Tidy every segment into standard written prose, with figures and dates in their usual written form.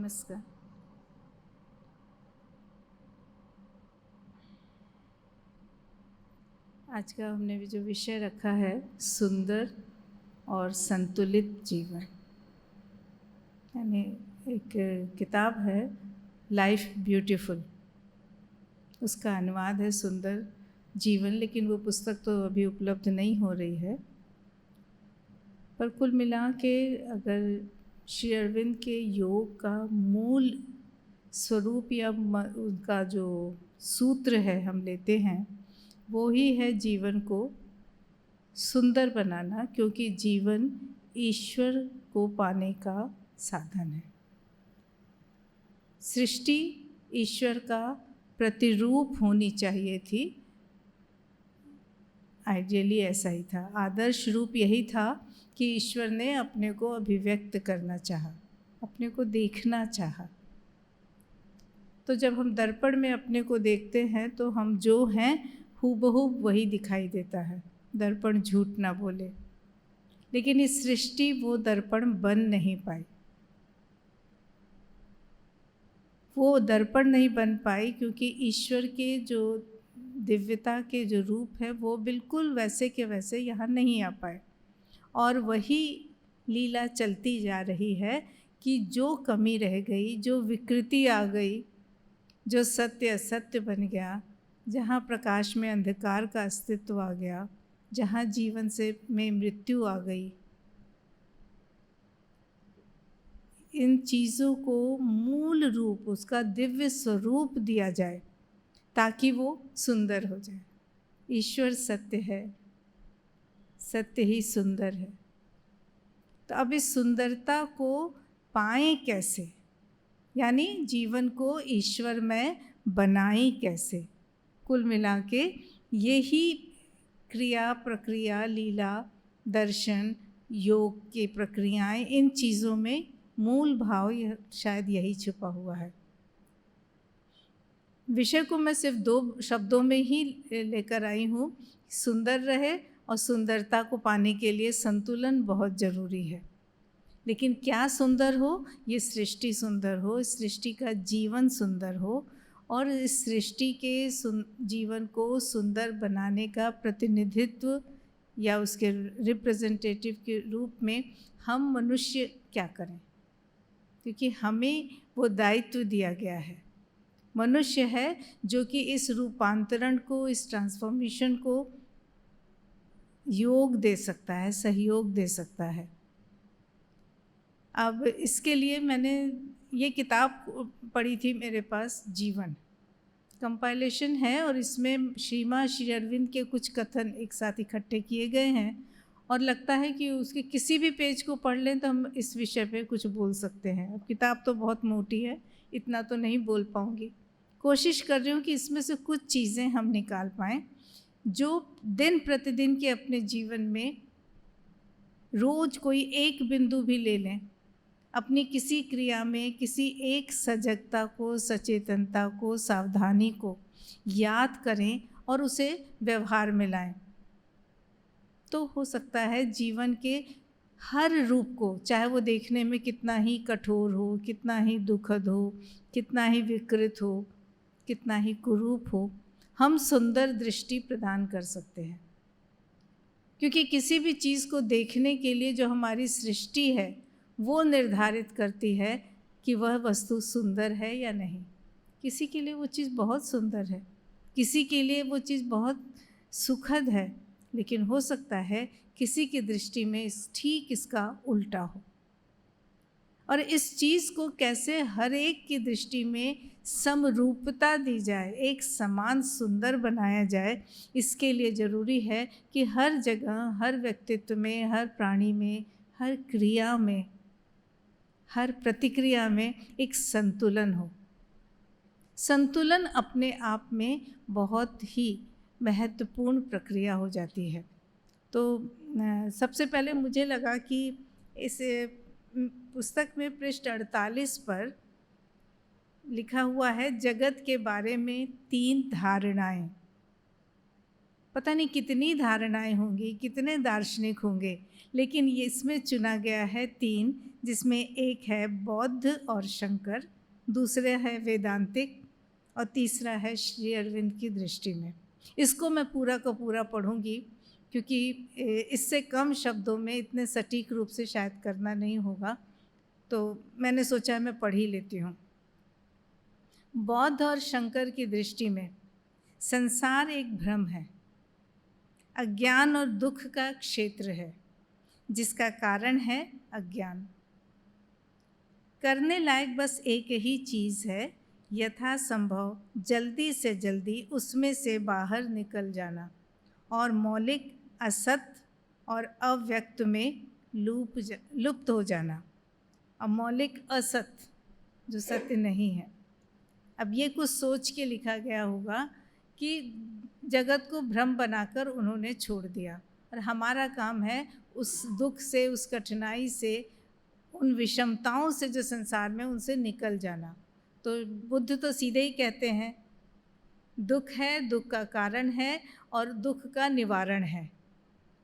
नमस्कार। आज का हमने भी जो विषय रखा है सुंदर और संतुलित जीवन, यानी एक किताब है लाइफ ब्यूटीफुल, उसका अनुवाद है सुंदर जीवन, लेकिन वो पुस्तक तो अभी उपलब्ध नहीं हो रही है। पर कुल मिला के अगर श्री अरविंद के योग का मूल स्वरूप या उनका जो सूत्र है हम लेते हैं, वो ही है जीवन को सुंदर बनाना, क्योंकि जीवन ईश्वर को पाने का साधन है। सृष्टि ईश्वर का प्रतिरूप होनी चाहिए थी, आइडियली ऐसा ही था, आदर्श रूप यही था कि ईश्वर ने अपने को अभिव्यक्त करना चाहा, अपने को देखना चाहा। तो जब हम दर्पण में अपने को देखते हैं तो हम जो हैं हूबहू वही दिखाई देता है, दर्पण झूठ ना बोले। लेकिन इस सृष्टि वो दर्पण बन नहीं पाई, वो दर्पण नहीं बन पाई क्योंकि ईश्वर के जो दिव्यता के जो रूप है वो बिल्कुल वैसे के वैसे यहाँ नहीं आ पाए। और वही लीला चलती जा रही है कि जो कमी रह गई, जो विकृति आ गई, जो सत्य असत्य बन गया, जहाँ प्रकाश में अंधकार का अस्तित्व आ गया, जहाँ जीवन से में मृत्यु आ गई, इन चीज़ों को मूल रूप, उसका दिव्य स्वरूप दिया जाए ताकि वो सुंदर हो जाए। ईश्वर सत्य है, सत्य ही सुंदर है। तो अब इस सुंदरता को पाएं कैसे, यानी जीवन को ईश्वर में बनाएं कैसे। कुल मिला के यही क्रिया प्रक्रिया, लीला, दर्शन, योग की प्रक्रियाएं, इन चीज़ों में मूल भाव शायद यही छुपा हुआ है। विषय को मैं सिर्फ 2 शब्दों में ही लेकर आई हूँ, सुंदर रहे, और सुंदरता को पाने के लिए संतुलन बहुत ज़रूरी है। लेकिन क्या सुंदर हो, ये सृष्टि सुंदर हो, इस सृष्टि का जीवन सुंदर हो, और इस सृष्टि के जीवन को सुंदर बनाने का प्रतिनिधित्व या उसके रिप्रेजेंटेटिव के रूप में हम मनुष्य क्या करें, क्योंकि हमें वो दायित्व दिया गया है। मनुष्य है जो कि इस रूपांतरण को, इस ट्रांसफॉर्मेशन को योग दे सकता है, सहयोग दे सकता है। अब इसके लिए मैंने ये किताब पढ़ी थी, मेरे पास जीवन कंपाइलेशन है, और इसमें श्री अरविंद के कुछ कथन एक साथ इकट्ठे किए गए हैं, और लगता है कि उसके किसी भी पेज को पढ़ लें तो हम इस विषय पे कुछ बोल सकते हैं। अब किताब तो बहुत मोटी है, इतना तो नहीं बोल पाऊँगी। कोशिश कर रही हूँ कि इसमें से कुछ चीज़ें हम निकाल पाएँ जो दिन प्रतिदिन के अपने जीवन में रोज़ कोई एक बिंदु भी ले लें, अपनी किसी क्रिया में किसी एक सजगता को, सचेतनता को, सावधानी को याद करें और उसे व्यवहार में लाएं। तो हो सकता है जीवन के हर रूप को, चाहे वो देखने में कितना ही कठोर हो, कितना ही दुखद हो, कितना ही विकृत हो, कितना ही कुरूप हो, हम सुंदर दृष्टि प्रदान कर सकते हैं। क्योंकि किसी भी चीज़ को देखने के लिए जो हमारी सृष्टि है वो निर्धारित करती है कि वह वस्तु सुंदर है या नहीं। किसी के लिए वो चीज़ बहुत सुंदर है, किसी के लिए वो चीज़ बहुत सुखद है, लेकिन हो सकता है किसी की दृष्टि में ठीक इसका उल्टा हो। और इस चीज़ को कैसे हर एक की दृष्टि में समरूपता दी जाए, एक समान सुंदर बनाया जाए, इसके लिए ज़रूरी है कि हर जगह, हर व्यक्तित्व में, हर प्राणी में, हर क्रिया में, हर प्रतिक्रिया में एक संतुलन हो। संतुलन अपने आप में बहुत ही महत्वपूर्ण प्रक्रिया हो जाती है। तो सबसे पहले मुझे लगा कि इस पुस्तक में पृष्ठ 48 पर लिखा हुआ है, जगत के बारे में 3 धारणाएं। पता नहीं कितनी धारणाएं होंगी, कितने दार्शनिक होंगे, लेकिन ये इसमें चुना गया है 3, जिसमें एक है बौद्ध और शंकर, दूसरा है वेदांतिक और तीसरा है श्री अरविंद की दृष्टि में। इसको मैं पूरा का पूरा पढ़ूंगी क्योंकि इससे कम शब्दों में इतने सटीक रूप से शायद करना नहीं होगा, तो मैंने सोचा मैं पढ़ ही लेती हूँ। बौद्ध और शंकर की दृष्टि में संसार एक भ्रम है, अज्ञान और दुख का क्षेत्र है, जिसका कारण है अज्ञान। करने लायक बस एक ही चीज़ है, यथासंभव जल्दी से जल्दी उसमें से बाहर निकल जाना और मौलिक असत और अव्यक्त में लुप्त हो जाना। और मौलिक असत जो सत्य नहीं है। अब ये कुछ सोच के लिखा गया होगा कि जगत को भ्रम बनाकर उन्होंने छोड़ दिया, और हमारा काम है उस दुख से, उस कठिनाई से, उन विषमताओं से जो संसार में, उनसे निकल जाना। तो बुद्ध तो सीधे ही कहते हैं दुख है, दुख का कारण है और दुख का निवारण है,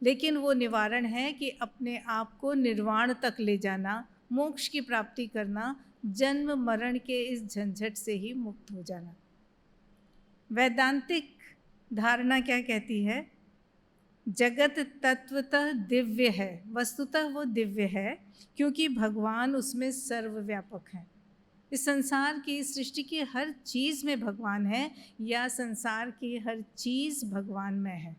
लेकिन वो निवारण है कि अपने आप को निर्वाण तक ले जाना, मोक्ष की प्राप्ति करना, जन्म मरण के इस झंझट से ही मुक्त हो जाना। वैदांतिक धारणा क्या कहती है? जगत तत्वतः दिव्य है, वस्तुतः वो दिव्य है क्योंकि भगवान उसमें सर्वव्यापक हैं। इस संसार की, सृष्टि की हर चीज़ में भगवान है, या संसार की हर चीज़ भगवान में है,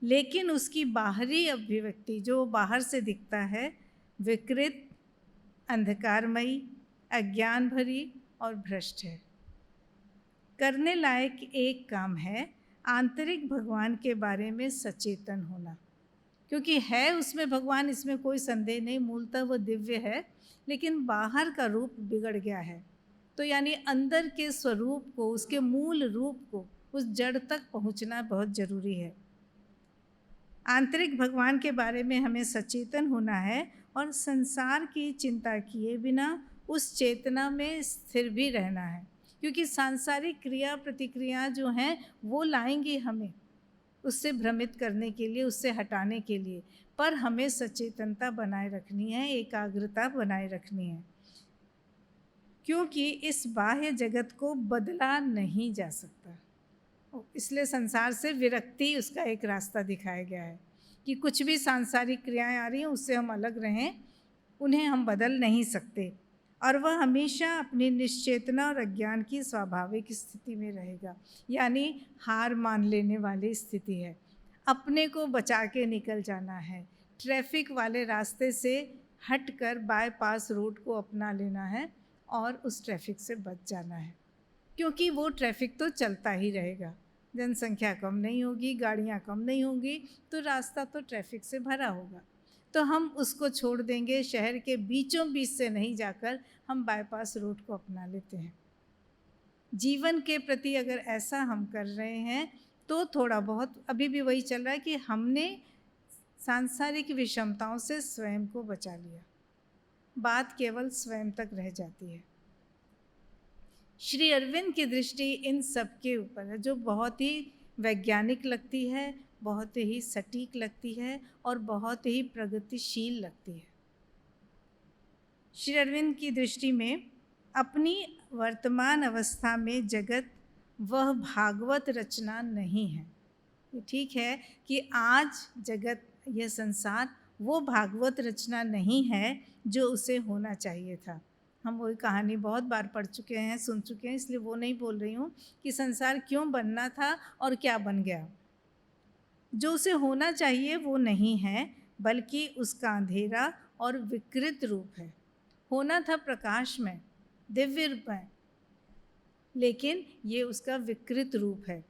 लेकिन उसकी बाहरी अभिव्यक्ति जो बाहर से दिखता है विकृत, अंधकारमयी, अज्ञान भरी और भ्रष्ट है। करने लायक एक काम है आंतरिक भगवान के बारे में सचेतन होना, क्योंकि है उसमें भगवान, इसमें कोई संदेह नहीं, मूलतः वो दिव्य है, लेकिन बाहर का रूप बिगड़ गया है। तो यानी अंदर के स्वरूप को, उसके मूल रूप को, उस जड़ तक पहुंचना बहुत ज़रूरी है। आंतरिक भगवान के बारे में हमें सचेतन होना है और संसार की चिंता किए बिना उस चेतना में स्थिर भी रहना है, क्योंकि सांसारिक क्रिया प्रतिक्रिया जो हैं वो लाएंगी हमें उससे भ्रमित करने के लिए, उससे हटाने के लिए, पर हमें सचेतनता बनाए रखनी है, एकाग्रता बनाए रखनी है, क्योंकि इस बाह्य जगत को बदला नहीं जा सकता। इसलिए संसार से विरक्ति उसका एक रास्ता दिखाया गया है कि कुछ भी सांसारिक क्रियाएं आ रही हैं उससे हम अलग रहें, उन्हें हम बदल नहीं सकते, और वह हमेशा अपनी निश्चेतना और अज्ञान की स्वाभाविक स्थिति में रहेगा, यानी हार मान लेने वाली स्थिति है। अपने को बचा के निकल जाना है, ट्रैफिक वाले रास्ते से हटकर बाईपास रोड को अपना लेना है और उस ट्रैफिक से बच जाना है, क्योंकि वो ट्रैफिक तो चलता ही रहेगा, जनसंख्या कम नहीं होगी, गाड़ियाँ कम नहीं होंगी, तो रास्ता तो ट्रैफिक से भरा होगा। तो हम उसको छोड़ देंगे, शहर के बीचों बीच से नहीं जाकर हम बाईपास रोड को अपना लेते हैं। जीवन के प्रति अगर ऐसा हम कर रहे हैं तो थोड़ा बहुत अभी भी वही चल रहा है कि हमने सांसारिक विषमताओं से स्वयं को बचा लिया, बात केवल स्वयं तक रह जाती है। श्री अरविंद की दृष्टि इन सब के ऊपर है, जो बहुत ही वैज्ञानिक लगती है, बहुत ही सटीक लगती है और बहुत ही प्रगतिशील लगती है। श्री अरविंद की दृष्टि में अपनी वर्तमान अवस्था में जगत वह भागवत रचना नहीं है। ये ठीक है कि आज जगत, यह संसार वो भागवत रचना नहीं है जो उसे होना चाहिए था। हम वही कहानी बहुत बार पढ़ चुके हैं, सुन चुके हैं, इसलिए वो नहीं बोल रही हूँ कि संसार क्यों बनना था और क्या बन गया। जो उसे होना चाहिए वो नहीं है, बल्कि उसका अंधेरा और विकृत रूप है। होना था प्रकाश में, दिव्य रूप में, लेकिन ये उसका विकृत रूप है,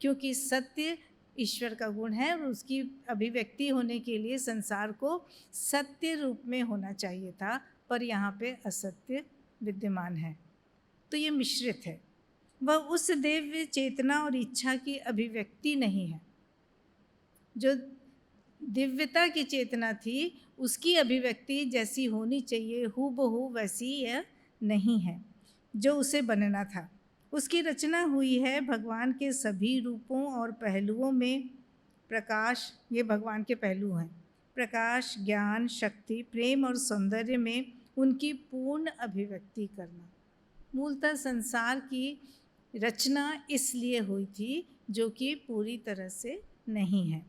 क्योंकि सत्य ईश्वर का गुण है और उसकी अभिव्यक्ति होने के लिए संसार को सत्य रूप में होना चाहिए था, पर यहाँ पे असत्य विद्यमान है, तो ये मिश्रित है। वह उस दिव्य चेतना और इच्छा की अभिव्यक्ति नहीं है। जो दिव्यता की चेतना थी उसकी अभिव्यक्ति जैसी होनी चाहिए हूबहू वैसी यह नहीं है जो उसे बनना था। उसकी रचना हुई है भगवान के सभी रूपों और पहलुओं में। प्रकाश, ये भगवान के पहलू हैं। प्रकाश, ज्ञान, शक्ति, प्रेम और सौंदर्य में उनकी पूर्ण अभिव्यक्ति करना। मूलतः संसार की रचना इसलिए हुई थी जो कि पूरी तरह से नहीं है।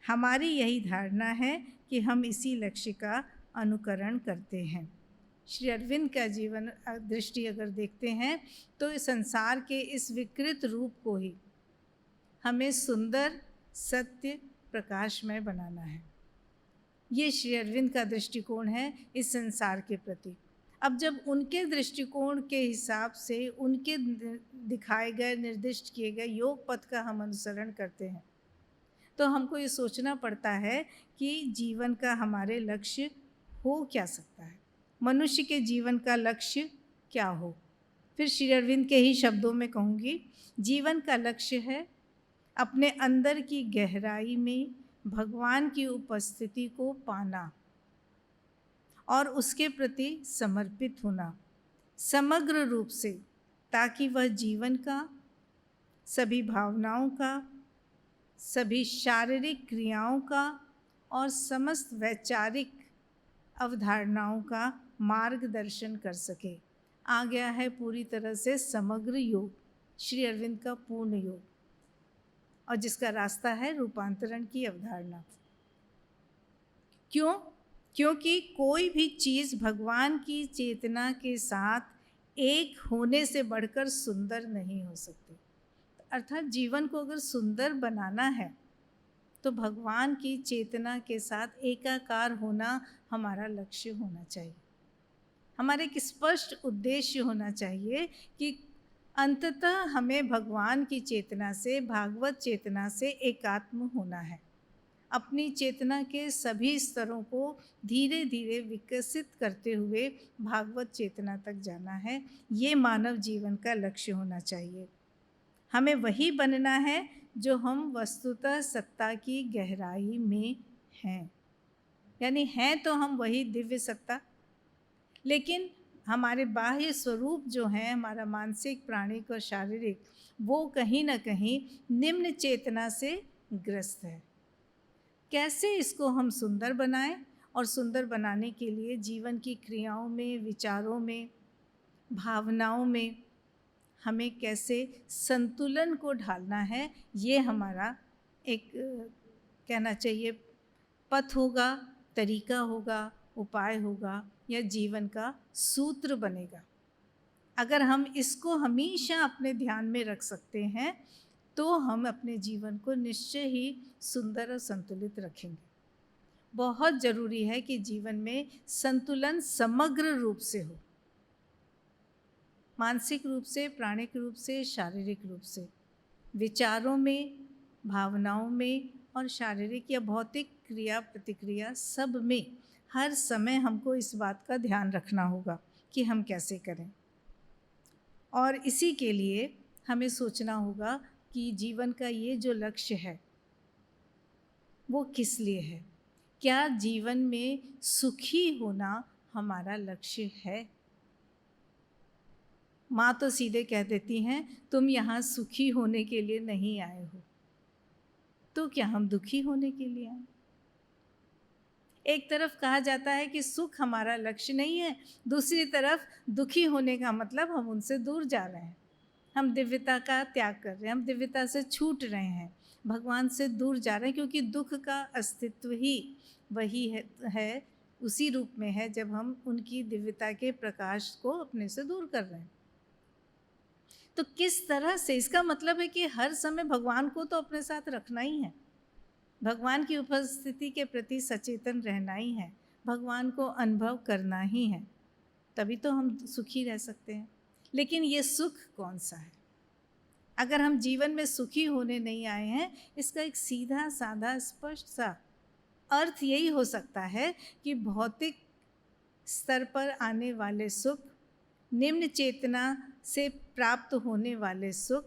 हमारी यही धारणा है कि हम इसी लक्ष्य का अनुकरण करते हैं। श्री अरविंद का जीवन दृष्टि अगर देखते हैं तो इस संसार के इस विकृत रूप को ही हमें सुंदर, सत्य, प्रकाशमय बनाना है। ये श्री अरविंद का दृष्टिकोण है इस संसार के प्रति। अब जब उनके दृष्टिकोण के हिसाब से उनके दिखाए गए, निर्दिष्ट किए गए योग पथ का हम अनुसरण करते हैं तो हमको ये सोचना पड़ता है कि जीवन का हमारे लक्ष्य हो क्या सकता है, मनुष्य के जीवन का लक्ष्य क्या हो। फिर श्री अरविंद के ही शब्दों में कहूँगी, जीवन का लक्ष्य है अपने अंदर की गहराई में भगवान की उपस्थिति को पाना और उसके प्रति समर्पित होना समग्र रूप से, ताकि वह जीवन का, सभी भावनाओं का, सभी शारीरिक क्रियाओं का और समस्त वैचारिक अवधारणाओं का मार्गदर्शन कर सके। आ गया है पूरी तरह से समग्र योग, श्री अरविंद का पूर्ण योग, और जिसका रास्ता है रूपांतरण की अवधारणा। क्यों? क्योंकि कोई भी चीज़ भगवान की चेतना के साथ एक होने से बढ़कर सुंदर नहीं हो सकती। अर्थात जीवन को अगर सुंदर बनाना है तो भगवान की चेतना के साथ एकाकार होना हमारा लक्ष्य होना चाहिए। हमारे एक स्पष्ट उद्देश्य होना चाहिए कि अंततः हमें भगवान की चेतना से, भागवत चेतना से एकात्म होना है। अपनी चेतना के सभी स्तरों को धीरे धीरे विकसित करते हुए भागवत चेतना तक जाना है। ये मानव जीवन का लक्ष्य होना चाहिए। हमें वही बनना है जो हम वस्तुतः सत्ता की गहराई में हैं, यानी हैं तो हम वही दिव्य सत्ता, लेकिन हमारे बाह्य स्वरूप जो हैं, हमारा मानसिक, प्राणिक और शारीरिक, वो कहीं ना कहीं निम्न चेतना से ग्रस्त है। कैसे इसको हम सुंदर बनाएं, और सुंदर बनाने के लिए जीवन की क्रियाओं में, विचारों में, भावनाओं में हमें कैसे संतुलन को ढालना है, ये हमारा एक कहना चाहिए पथ होगा, तरीका होगा, उपाय होगा, या जीवन का सूत्र बनेगा। अगर हम इसको हमेशा अपने ध्यान में रख सकते हैं तो हम अपने जीवन को निश्चय ही सुंदर और संतुलित रखेंगे। बहुत ज़रूरी है कि जीवन में संतुलन समग्र रूप से हो, मानसिक रूप से, प्राणिक रूप से, शारीरिक रूप से, विचारों में, भावनाओं में और शारीरिक या भौतिक क्रिया प्रतिक्रिया सब में हर समय हमको इस बात का ध्यान रखना होगा कि हम कैसे करें। और इसी के लिए हमें सोचना होगा कि जीवन का ये जो लक्ष्य है वो किस लिए है। क्या जीवन में सुखी होना हमारा लक्ष्य है? माँ तो सीधे कह देती हैं, तुम यहाँ सुखी होने के लिए नहीं आए हो, तो क्या हम दुखी होने के लिए आए? एक तरफ कहा जाता है कि सुख हमारा लक्ष्य नहीं है, दूसरी तरफ दुखी होने का मतलब हम उनसे दूर जा रहे हैं, हम दिव्यता का त्याग कर रहे हैं, हम दिव्यता से छूट रहे हैं, भगवान से दूर जा रहे हैं, क्योंकि दुख का अस्तित्व ही वही है उसी रूप में है जब हम उनकी दिव्यता के प्रकाश को अपने से दूर कर रहे हैं। तो किस तरह से, इसका मतलब है कि हर समय भगवान को तो अपने साथ रखना ही है, भगवान की उपस्थिति के प्रति सचेतन रहना ही है, भगवान को अनुभव करना ही है, तभी तो हम सुखी रह सकते हैं। लेकिन ये सुख कौन सा है? अगर हम जीवन में सुखी होने नहीं आए हैं, इसका एक सीधा साधा स्पष्ट सा अर्थ यही हो सकता है कि भौतिक स्तर पर आने वाले सुख, निम्न चेतना से प्राप्त होने वाले सुख,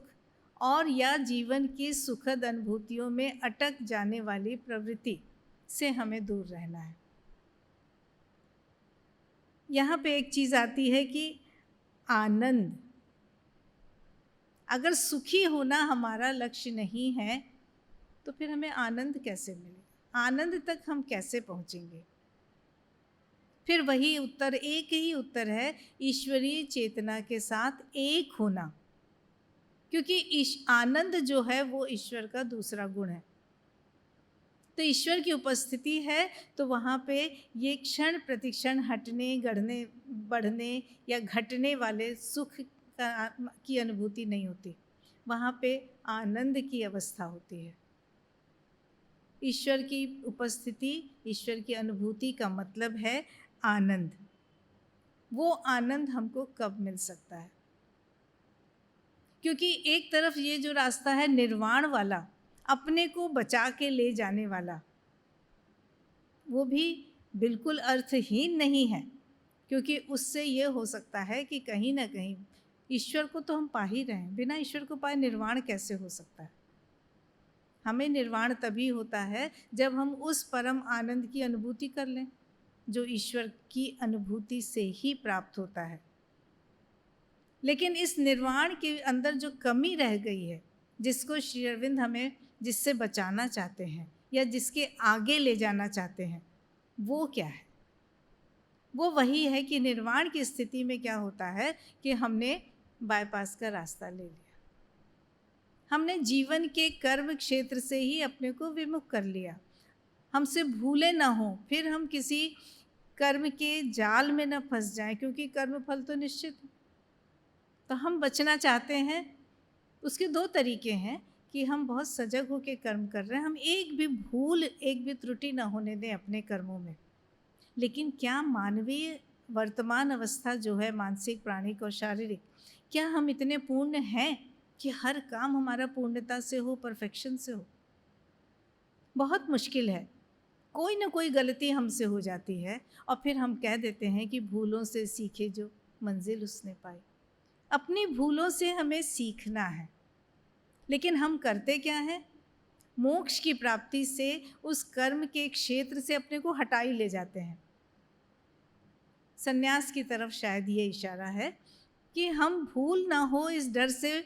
और या जीवन की सुखद अनुभूतियों में अटक जाने वाली प्रवृत्ति से हमें दूर रहना है। यहाँ पे एक चीज़ आती है कि आनंद, अगर सुखी होना हमारा लक्ष्य नहीं है तो फिर हमें आनंद कैसे मिलेगा, आनंद तक हम कैसे पहुंचेंगे? फिर वही उत्तर, एक ही उत्तर है, ईश्वरीय चेतना के साथ एक होना। क्योंकि आनंद जो है वो ईश्वर का दूसरा गुण है। तो ईश्वर की उपस्थिति है तो वहाँ पे ये क्षण प्रतिक्षण हटने, गढ़ने, बढ़ने या घटने वाले सुख की अनुभूति नहीं होती, वहाँ पे आनंद की अवस्था होती है। ईश्वर की उपस्थिति, ईश्वर की अनुभूति का मतलब है आनंद। वो आनंद हमको कब मिल सकता है? क्योंकि एक तरफ ये जो रास्ता है निर्वाण वाला, अपने को बचा के ले जाने वाला, वो भी बिल्कुल अर्थहीन नहीं है, क्योंकि उससे ये हो सकता है कि कहीं ना कहीं ईश्वर को तो हम पा ही रहे हैं, बिना ईश्वर को पाए निर्वाण कैसे हो सकता है? हमें निर्वाण तभी होता है जब हम उस परम आनंद की अनुभूति कर लें जो ईश्वर की अनुभूति से ही प्राप्त होता है। लेकिन इस निर्वाण के अंदर जो कमी रह गई है, जिसको श्री अरविंद हमें जिससे बचाना चाहते हैं या जिसके आगे ले जाना चाहते हैं, वो क्या है? वो वही है कि निर्वाण की स्थिति में क्या होता है कि हमने बाईपास का रास्ता ले लिया, हमने जीवन के कर्म क्षेत्र से ही अपने को विमुख कर लिया, हमसे भूले ना हो, फिर हम किसी कर्म के जाल में न फंस जाएं, क्योंकि कर्म फल तो निश्चित है। तो हम बचना चाहते हैं। उसके दो तरीके हैं कि हम बहुत सजग होकर कर्म कर रहे हैं, हम एक भी भूल, एक भी त्रुटि ना होने दें अपने कर्मों में। लेकिन क्या मानवीय वर्तमान अवस्था जो है, मानसिक, प्राणिक और शारीरिक, क्या हम इतने पूर्ण हैं कि हर काम हमारा पूर्णता से हो, परफेक्शन से हो? बहुत मुश्किल है। कोई ना कोई गलती हमसे हो जाती है और फिर हम कह देते हैं कि भूलों से सीखे जो मंजिल उसने पाई। अपनी भूलों से हमें सीखना है, लेकिन हम करते क्या हैं? मोक्ष की प्राप्ति से उस कर्म के क्षेत्र से अपने को हटाई ले जाते हैं। संन्यास की तरफ शायद ये इशारा है कि हम भूल ना हो इस डर से,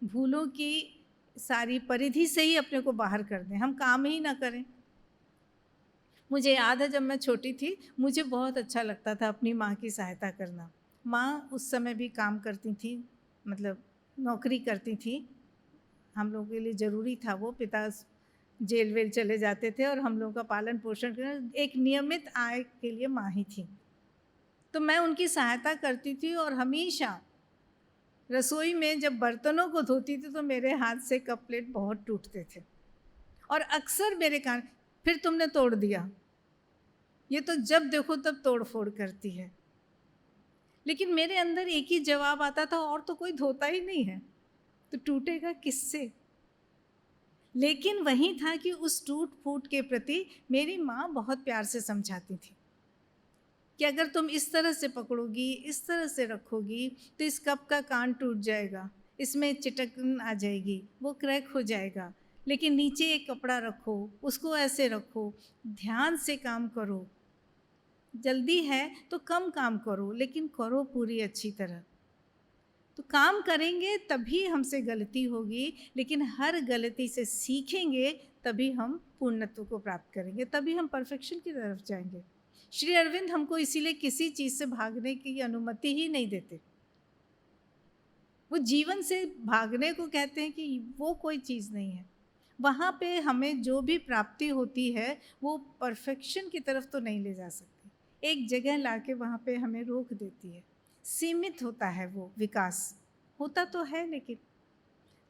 भूलों की सारी परिधि से ही अपने को बाहर कर दें, हम काम ही ना करें। मुझे याद है जब मैं छोटी थी, मुझे बहुत अच्छा लगता था अपनी माँ की सहायता करना। माँ उस समय भी काम करती थी, मतलब नौकरी करती थी, हम लोगों के लिए ज़रूरी था वो। पिता जेल वेल चले जाते थे और हम लोगों का पालन पोषण करना, एक नियमित आय के लिए माँ ही थी। तो मैं उनकी सहायता करती थी और हमेशा रसोई में जब बर्तनों को धोती थी तो मेरे हाथ से कप प्लेट बहुत टूटते थे और अक्सर मेरे कान, फिर तुमने तोड़ दिया, ये तो जब देखो तब तोड़ फोड़ करती है। लेकिन मेरे अंदर एक ही जवाब आता था, और तो कोई धोता ही नहीं है तो टूटेगा किससे? लेकिन वही था कि उस टूट फूट के प्रति मेरी माँ बहुत प्यार से समझाती थी कि अगर तुम इस तरह से पकड़ोगी, इस तरह से रखोगी तो इस कप का कान टूट जाएगा, इसमें चिटकन आ जाएगी, वो क्रैक हो जाएगा। लेकिन नीचे एक कपड़ा रखो, उसको ऐसे रखो, ध्यान से काम करो, जल्दी है तो कम काम करो लेकिन करो पूरी अच्छी तरह। तो काम करेंगे तभी हमसे गलती होगी, लेकिन हर गलती से सीखेंगे तभी हम पूर्णत्व को प्राप्त करेंगे, तभी हम परफेक्शन की तरफ जाएंगे। श्री अरविंद हमको इसीलिए किसी चीज़ से भागने की अनुमति ही नहीं देते। वो जीवन से भागने को कहते हैं कि वो कोई चीज़ नहीं है। वहाँ पे हमें जो भी प्राप्ति होती है वो परफेक्शन की तरफ तो नहीं ले जा सकती, एक जगह लाके वहाँ पे हमें रोक देती है। सीमित होता है वो विकास, होता तो है लेकिन।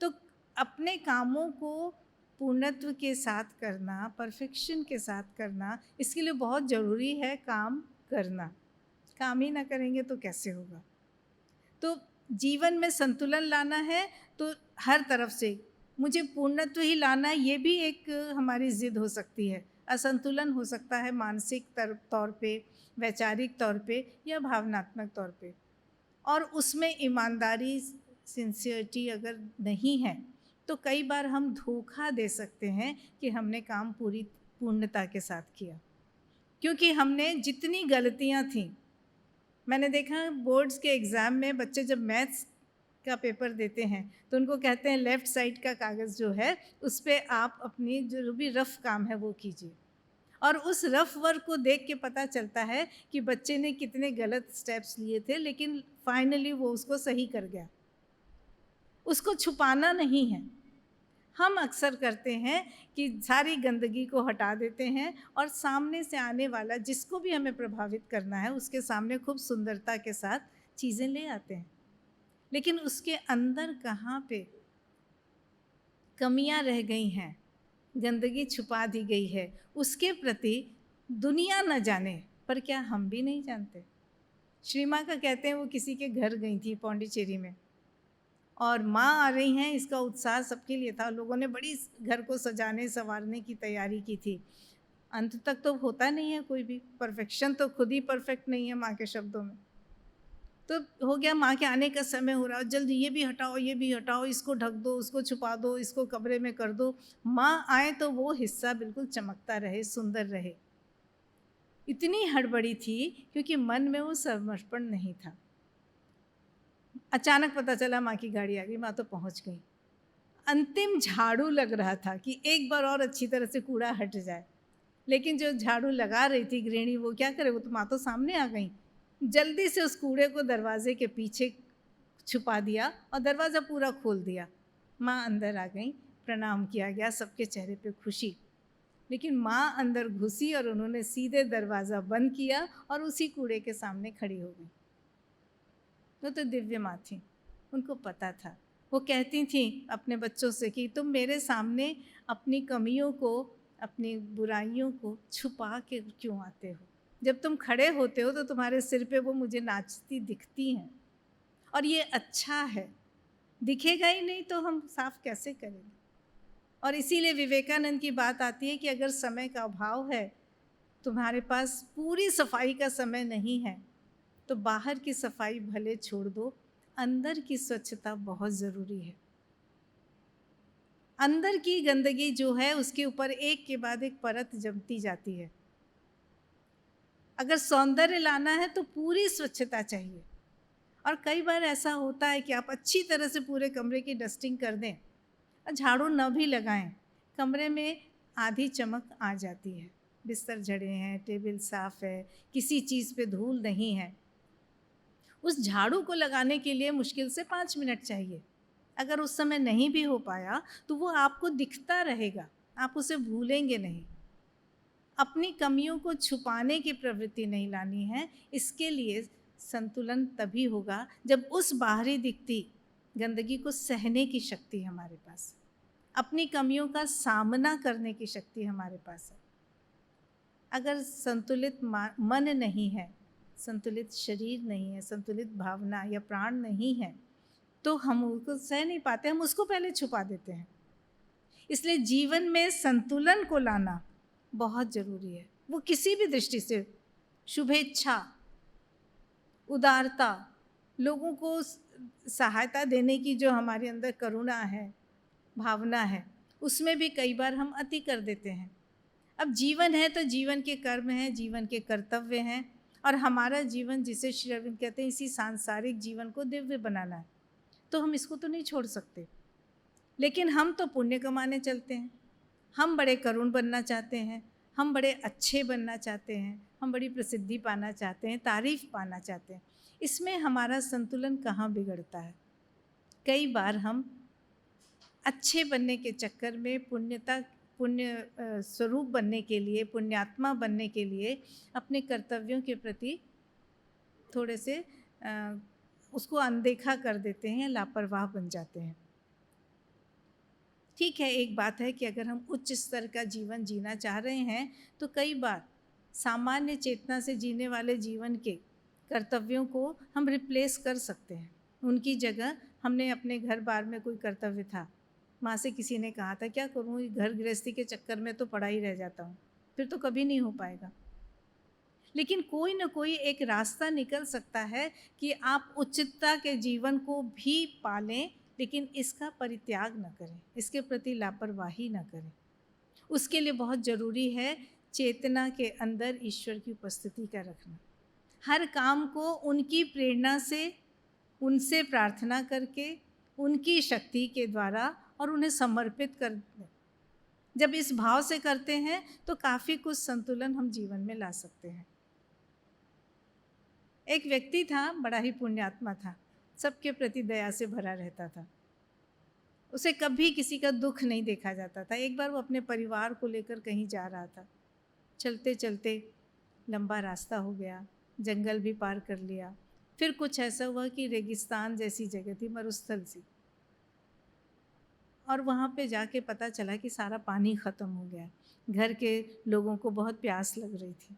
तो अपने कामों को पूर्णत्व के साथ करना, परफेक्शन के साथ करना, इसके लिए बहुत ज़रूरी है काम करना। काम ही ना करेंगे तो कैसे होगा? तो जीवन में संतुलन लाना है तो हर तरफ से मुझे पूर्णत्व ही लाना है, ये भी एक हमारी ज़िद हो सकती है। असंतुलन हो सकता है मानसिक तौर पे, वैचारिक तौर पे या भावनात्मक तौर पे, और उसमें ईमानदारी, सिंसियरिटी अगर नहीं है तो कई बार हम धोखा दे सकते हैं कि हमने काम पूरी पूर्णता के साथ किया, क्योंकि हमने जितनी गलतियां थी, मैंने देखा बोर्ड्स के एग्ज़ाम में बच्चे जब मैथ्स का पेपर देते हैं तो उनको कहते हैं लेफ़्ट साइड का कागज़ जो है उस पे आप अपनी जो भी रफ़ काम है वो कीजिए, और उस रफ़ वर्क को देख के पता चलता है कि बच्चे ने कितने गलत स्टेप्स लिए थे, लेकिन फाइनली वो उसको सही कर गया। उसको छुपाना नहीं है। हम अक्सर करते हैं कि सारी गंदगी को हटा देते हैं और सामने से आने वाला जिसको भी हमें प्रभावित करना है उसके सामने खूब सुंदरता के साथ चीज़ें ले आते हैं, लेकिन उसके अंदर कहाँ पे कमियां रह गई हैं, गंदगी छुपा दी गई है, उसके प्रति दुनिया न जाने पर क्या हम भी नहीं जानते। श्री माँ का कहते हैं वो किसी के घर गई थी पौंडीचेरी में, और माँ आ रही हैं इसका उत्साह सबके लिए था। लोगों ने बड़ी घर को सजाने संवारने की तैयारी की थी। अंत तक तो होता नहीं है कोई भी, परफेक्शन तो खुद ही परफेक्ट नहीं है माँ के शब्दों में। तो हो गया, माँ के आने का समय हो रहा, जल्दी ये भी हटाओ, ये भी हटाओ, इसको ढक दो, उसको छुपा दो, इसको कमरे में कर दो। माँ आए तो वो हिस्सा बिल्कुल चमकता रहे, सुंदर रहे। इतनी हड़बड़ी थी क्योंकि मन में वो समर्पण नहीं था। अचानक पता चला माँ की गाड़ी आ गई, माँ तो पहुँच गई। अंतिम झाड़ू लग रहा था कि एक बार और अच्छी तरह से कूड़ा हट जाए, लेकिन जो झाड़ू लगा रही थी गृहिणी वो क्या करे, वो तो माँ तो सामने आ गई। जल्दी से उस कूड़े को दरवाजे के पीछे छुपा दिया और दरवाज़ा पूरा खोल दिया। माँ अंदर आ गई, प्रणाम किया गया, सबके चेहरे पे खुशी। लेकिन माँ अंदर घुसी और उन्होंने सीधे दरवाज़ा बंद किया और उसी कूड़े के सामने खड़ी हो गई। वो तो दिव्य माँ थी, उनको पता था। वो कहती थी अपने बच्चों से कि तुम मेरे सामने अपनी कमियों को, अपनी बुराइयों को छुपा के क्यों आते हो? जब तुम खड़े होते हो तो तुम्हारे सिर पे वो मुझे नाचती दिखती हैं, और ये अच्छा है। दिखेगा ही नहीं तो हम साफ कैसे करेंगे? और इसीलिए विवेकानंद की बात आती है कि अगर समय का अभाव है, तुम्हारे पास पूरी सफाई का समय नहीं है, तो बाहर की सफाई भले छोड़ दो, अंदर की स्वच्छता बहुत ज़रूरी है। अंदर की गंदगी जो है उसके ऊपर एक के बाद एक परत जमती जाती है। अगर सौंदर्य लाना है तो पूरी स्वच्छता चाहिए। और कई बार ऐसा होता है कि आप अच्छी तरह से पूरे कमरे की डस्टिंग कर दें और झाड़ू न भी लगाएं, कमरे में आधी चमक आ जाती है। बिस्तर झड़े हैं, टेबल साफ़ है, किसी चीज़ पे धूल नहीं है। उस झाड़ू को लगाने के लिए मुश्किल से 5 मिनट चाहिए। अगर उस समय नहीं भी हो पाया तो वो आपको दिखता रहेगा, आप उसे भूलेंगे नहीं। अपनी कमियों को छुपाने की प्रवृत्ति नहीं लानी है। इसके लिए संतुलन तभी होगा जब उस बाहरी दिखती गंदगी को सहने की शक्ति हमारे पास, अपनी कमियों का सामना करने की शक्ति हमारे पास है। अगर संतुलित मन नहीं है, संतुलित शरीर नहीं है, संतुलित भावना या प्राण नहीं है, तो हम उसको सह नहीं पाते, हम उसको पहले छुपा देते हैं। इसलिए जीवन में संतुलन को लाना बहुत ज़रूरी है। वो किसी भी दृष्टि से, शुभेच्छा, उदारता, लोगों को सहायता देने की जो हमारे अंदर करुणा है, भावना है, उसमें भी कई बार हम अति कर देते हैं। अब जीवन है तो जीवन के कर्म हैं, जीवन के कर्तव्य हैं, और हमारा जीवन जिसे श्री अरविंद कहते हैं इसी सांसारिक जीवन को दिव्य बनाना है, तो हम इसको तो नहीं छोड़ सकते। लेकिन हम तो पुण्य कमाने चलते हैं, हम बड़े करुण बनना चाहते हैं, हम बड़े अच्छे बनना चाहते हैं, हम बड़ी प्रसिद्धि पाना चाहते हैं, तारीफ पाना चाहते हैं। इसमें हमारा संतुलन कहाँ बिगड़ता है? कई बार हम अच्छे बनने के चक्कर में पुण्य स्वरूप बनने के लिए, पुण्यात्मा बनने के लिए अपने कर्तव्यों के प्रति थोड़े से उसको अनदेखा कर देते हैं, लापरवाह बन जाते हैं। ठीक है, एक बात है कि अगर हम उच्च स्तर का जीवन जीना चाह रहे हैं तो कई बार सामान्य चेतना से जीने वाले जीवन के कर्तव्यों को हम रिप्लेस कर सकते हैं। उनकी जगह हमने अपने घर बार में कोई कर्तव्य था, माँ से किसी ने कहा था क्या करूँ, घर गृहस्थी के चक्कर में तो पड़ा ही रह जाता हूँ, फिर तो कभी नहीं हो पाएगा। लेकिन कोई ना कोई एक रास्ता निकल सकता है कि आप उच्चता के जीवन को भी पालें, लेकिन इसका परित्याग न करें, इसके प्रति लापरवाही न करें। उसके लिए बहुत ज़रूरी है चेतना के अंदर ईश्वर की उपस्थिति का रखना। हर काम को उनकी प्रेरणा से उनसे प्रार्थना करके, उनकी शक्ति के द्वारा और उन्हें समर्पित कर दें। जब इस भाव से करते हैं तो काफ़ी कुछ संतुलन हम जीवन में ला सकते हैं। एक व्यक्ति था, बड़ा ही पुण्यात्मा था, सबके प्रति दया से भरा रहता था। उसे कभी किसी का दुख नहीं देखा जाता था। एक बार वो अपने परिवार को लेकर कहीं जा रहा था। चलते चलते लंबा रास्ता हो गया, जंगल भी पार कर लिया। फिर कुछ ऐसा हुआ कि रेगिस्तान जैसी जगह थी, मरुस्थल सी, और वहाँ पे जाके पता चला कि सारा पानी ख़त्म हो गया। घर के लोगों को बहुत प्यास लग रही थी,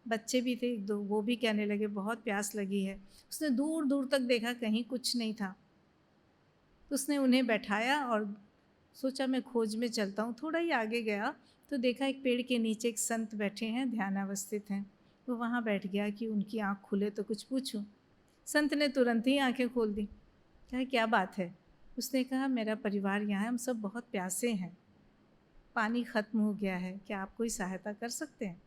बच्चे भी थे एक दो, वो भी कहने लगे बहुत प्यास लगी है। उसने दूर दूर तक देखा, कहीं कुछ नहीं था। तो उसने उन्हें बैठाया और सोचा मैं खोज में चलता हूँ। थोड़ा ही आगे गया तो देखा एक पेड़ के नीचे एक संत बैठे हैं, ध्यानावस्थित हैं। वो वहाँ बैठ गया कि उनकी आँख खुले तो कुछ पूछूं। संत ने तुरंत ही आंखें खोल दी। कहा क्या बात है? उसने कहा मेरा परिवार यहाँ है, हम सब बहुत प्यासे हैं, पानी ख़त्म हो गया है, क्या आप कोई सहायता कर सकते हैं?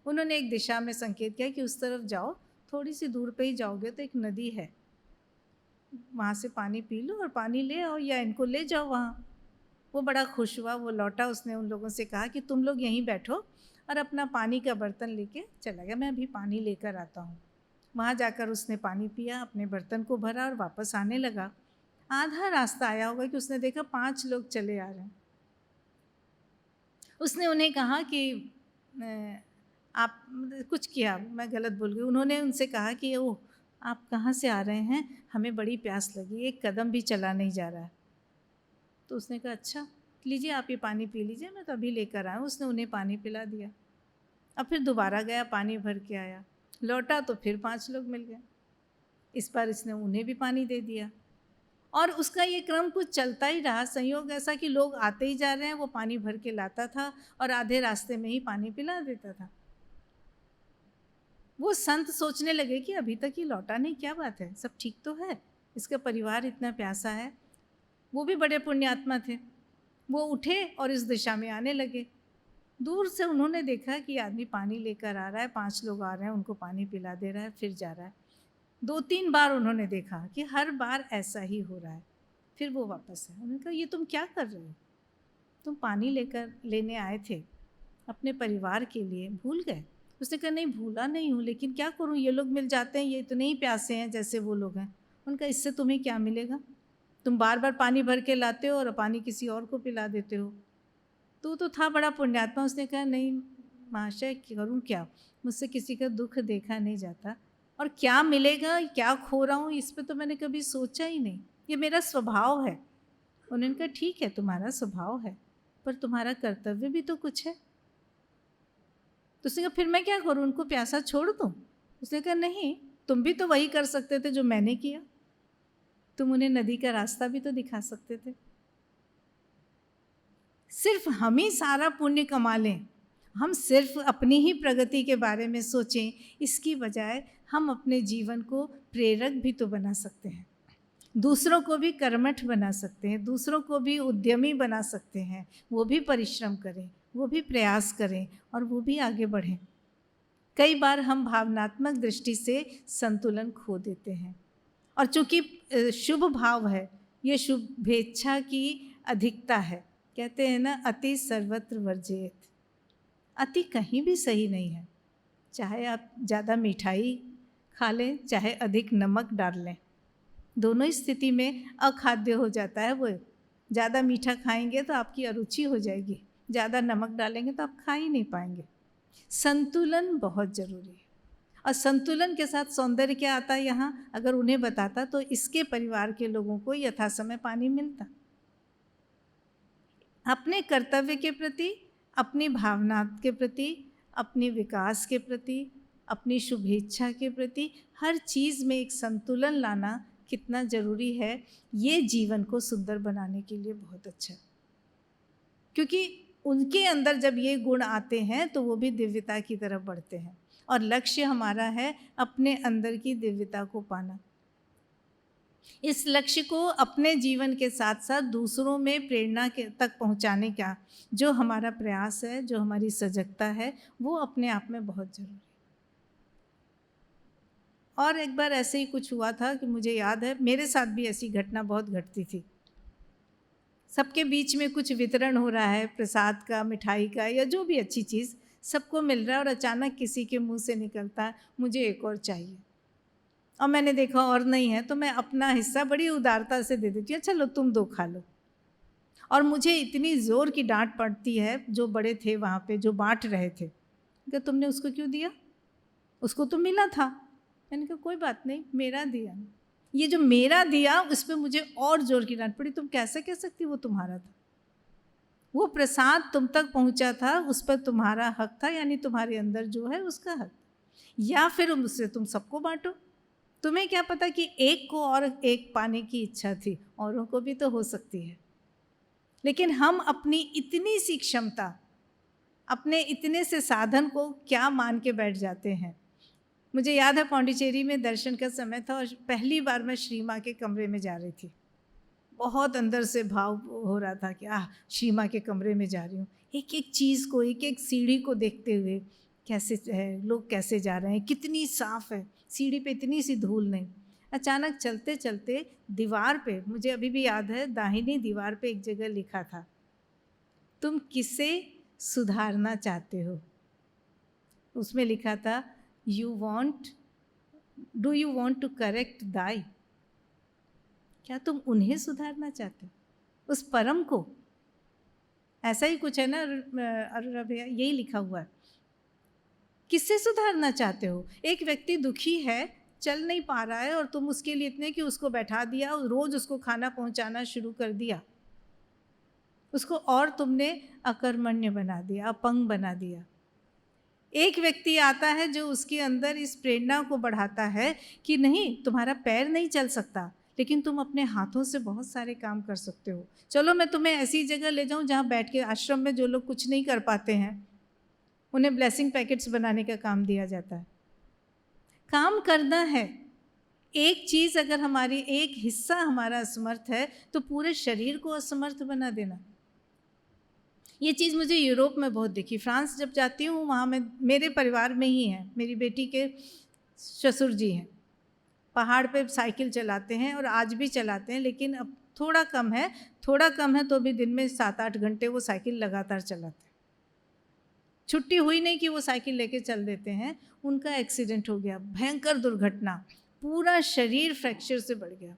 उन्होंने एक दिशा में संकेत किया कि उस तरफ जाओ, थोड़ी सी दूर पे ही जाओगे तो एक नदी है, वहाँ से पानी पी लो और पानी ले आओ, या इनको ले जाओ वहाँ। वो बड़ा खुश हुआ, वो लौटा। उसने उन लोगों से कहा कि तुम लोग यहीं बैठो और अपना पानी का बर्तन लेके चला गया, मैं अभी पानी लेकर आता हूँ। वहाँ जाकर उसने पानी पिया, अपने बर्तन को भरा और वापस आने लगा। आधा रास्ता आया होगा कि उसने देखा 5 लोग चले आ रहे हैं। उसने उन्हें कहा कि आप कुछ किया, मैं गलत बोल गई। उन्होंने उनसे कहा कि ओह आप कहाँ से आ रहे हैं, हमें बड़ी प्यास लगी, एक कदम भी चला नहीं जा रहा है। तो उसने कहा अच्छा लीजिए, आप ये पानी पी लीजिए, मैं तो अभी लेकर आया हूँ। उसने उन्हें पानी पिला दिया। अब फिर दोबारा गया, पानी भर के आया, लौटा तो फिर 5 लोग मिल गए। इस बार इसने उन्हें भी पानी दे दिया और उसका ये क्रम कुछ चलता ही रहा। संयोग ऐसा कि लोग आते ही जा रहे हैं, वो पानी भर के लाता था और आधे रास्ते में ही पानी पिला देता था। वो संत सोचने लगे कि अभी तक ये लौटा नहीं, क्या बात है, सब ठीक तो है, इसका परिवार इतना प्यासा है। वो भी बड़े पुण्यात्मा थे। वो उठे और इस दिशा में आने लगे। दूर से उन्होंने देखा कि आदमी पानी लेकर आ रहा है, 5 लोग आ रहे हैं, उनको पानी पिला दे रहा है, फिर जा रहा है। 2-3 बार उन्होंने देखा कि हर बार ऐसा ही हो रहा है। फिर वो वापस आए। उन्होंने कहा ये तुम क्या कर रहे हो? तुम पानी लेने आए थे अपने परिवार के लिए, भूल गए? उसने कहा नहीं भूला नहीं हूँ, लेकिन क्या करूँ, ये लोग मिल जाते हैं, ये इतने ही प्यासे हैं जैसे वो लोग हैं। उनका इससे तुम्हें क्या मिलेगा? तुम बार बार पानी भर के लाते हो और पानी किसी और को पिला देते हो। तो था बड़ा पुण्यात्मा। उसने कहा नहीं महाशय, करूँ क्या, मुझसे किसी का दुख देखा नहीं जाता, और क्या मिलेगा, क्या खो रहा हूँ, इस पे तो मैंने कभी सोचा ही नहीं, ये मेरा स्वभाव है। उन्होंने कहा ठीक है, तुम्हारा स्वभाव है, पर तुम्हारा कर्तव्य भी तो कुछ है। तो उसने कहा फिर मैं क्या करूँ, उनको प्यासा छोड़ दूँ? उसने कहा नहीं, तुम भी तो वही कर सकते थे जो मैंने किया, तुम उन्हें नदी का रास्ता भी तो दिखा सकते थे। सिर्फ हम ही सारा पुण्य कमा लें, हम सिर्फ अपनी ही प्रगति के बारे में सोचें, इसकी बजाय हम अपने जीवन को प्रेरक भी तो बना सकते हैं, दूसरों को भी कर्मठ बना सकते हैं, दूसरों को भी उद्यमी बना सकते हैं। वो भी परिश्रम करें, वो भी प्रयास करें और वो भी आगे बढ़ें। कई बार हम भावनात्मक दृष्टि से संतुलन खो देते हैं, और चूँकि शुभ भाव है, ये शुभेच्छा की अधिकता है। कहते हैं ना, अति सर्वत्र वर्जेत। अति कहीं भी सही नहीं है। चाहे आप ज़्यादा मिठाई खा लें, चाहे अधिक नमक डाल लें, दोनों स्थिति में अखाद्य हो जाता है। वो ज़्यादा मीठा खाएंगे तो आपकी अरुचि हो जाएगी, ज़्यादा नमक डालेंगे तो आप खा ही नहीं पाएंगे। संतुलन बहुत ज़रूरी है, और संतुलन के साथ सौंदर्य क्या आता है यहाँ, अगर उन्हें बताता तो इसके परिवार के लोगों को यथासमय पानी मिलता। अपने कर्तव्य के प्रति, अपनी भावना के प्रति, अपने विकास के प्रति, अपनी शुभेच्छा के प्रति, हर चीज़ में एक संतुलन लाना कितना ज़रूरी है, ये जीवन को सुंदर बनाने के लिए बहुत अच्छा है। क्योंकि उनके अंदर जब ये गुण आते हैं तो वो भी दिव्यता की तरफ बढ़ते हैं, और लक्ष्य हमारा है अपने अंदर की दिव्यता को पाना। इस लक्ष्य को अपने जीवन के साथ साथ दूसरों में प्रेरणा के तक पहुंचाने का जो हमारा प्रयास है, जो हमारी सजगता है, वो अपने आप में बहुत ज़रूरी है। और एक बार ऐसे ही कुछ हुआ था कि मुझे याद है, मेरे साथ भी ऐसी घटना बहुत घटती थी। सबके बीच में कुछ वितरण हो रहा है, प्रसाद का, मिठाई का, या जो भी अच्छी चीज़ सबको मिल रहा है, और अचानक किसी के मुंह से निकलता है मुझे एक और चाहिए। और मैंने देखा और नहीं है, तो मैं अपना हिस्सा बड़ी उदारता से दे देती हूँ, अच्छा लो तुम 2 खा लो। और मुझे इतनी ज़ोर की डांट पड़ती है, जो बड़े थे वहाँ पे जो बांट रहे थे, कि तुमने उसको क्यों दिया, उसको तो मिला था। मैंने कहा कोई बात नहीं, मेरा दिया। ये जो मेरा दिया उस पर मुझे और जोर की डांट पड़ी, तुम कैसे कह सकती वो तुम्हारा था, वो प्रसाद तुम तक पहुंचा था, उस पर तुम्हारा हक था, यानी तुम्हारे अंदर जो है उसका हक, या फिर उससे तुम सबको बांटो। तुम्हें क्या पता कि एक को और एक पाने की इच्छा थी, औरों को भी तो हो सकती है। लेकिन हम अपनी इतनी सी क्षमता, अपने इतने से साधन को क्या मान के बैठ जाते हैं। मुझे याद है पौंडीचेरी में दर्शन का समय था, और पहली बार मैं श्री माँ के कमरे में जा रही थी। बहुत अंदर से भाव हो रहा था कि श्री माँ के कमरे में जा रही हूँ। एक एक चीज़ को, एक एक सीढ़ी को देखते हुए, कैसे है, लोग कैसे जा रहे हैं, कितनी साफ़ है सीढ़ी पे, इतनी सी धूल नहीं। अचानक चलते चलते दीवार पे, मुझे अभी भी याद है, दाहिनी दीवार पे एक जगह लिखा था, तुम किसे सुधारना चाहते हो। उसमें लिखा था, do you want to correct thy. क्या तुम उन्हें सुधारना चाहते हो, उस परम को। ऐसा ही कुछ है ना अरुणा भैया, यही लिखा हुआ है। किससे सुधारना चाहते हो। एक व्यक्ति दुखी है, चल नहीं पा रहा है, और तुम उसके लिए इतने कि उसको बैठा दिया और रोज उसको खाना पहुंचाना शुरू कर दिया, उसको और तुमने अकर्मण्य बना दिया, अपंग बना दिया। एक व्यक्ति आता है जो उसके अंदर इस प्रेरणा को बढ़ाता है कि नहीं, तुम्हारा पैर नहीं चल सकता, लेकिन तुम अपने हाथों से बहुत सारे काम कर सकते हो। चलो मैं तुम्हें ऐसी जगह ले जाऊं जहां बैठ के, आश्रम में जो लोग कुछ नहीं कर पाते हैं उन्हें ब्लेसिंग पैकेट्स बनाने का काम दिया जाता है। काम करना है। एक चीज़ अगर हमारी, एक हिस्सा हमारा असमर्थ है तो पूरे शरीर को असमर्थ बना देना। ये चीज़ मुझे यूरोप में बहुत दिखी। फ्रांस जब जाती हूँ वहाँ में, मेरे परिवार में ही है, मेरी बेटी के ससुर जी हैं, पहाड़ पे साइकिल चलाते हैं और आज भी चलाते हैं, लेकिन अब थोड़ा कम है, तो भी दिन में 7-8 घंटे वो साइकिल लगातार चलाते हैं। छुट्टी हुई नहीं कि वो साइकिल लेके चल देते हैं। उनका एक्सीडेंट हो गया, भयंकर दुर्घटना, पूरा शरीर फ्रैक्चर से बढ़ गया।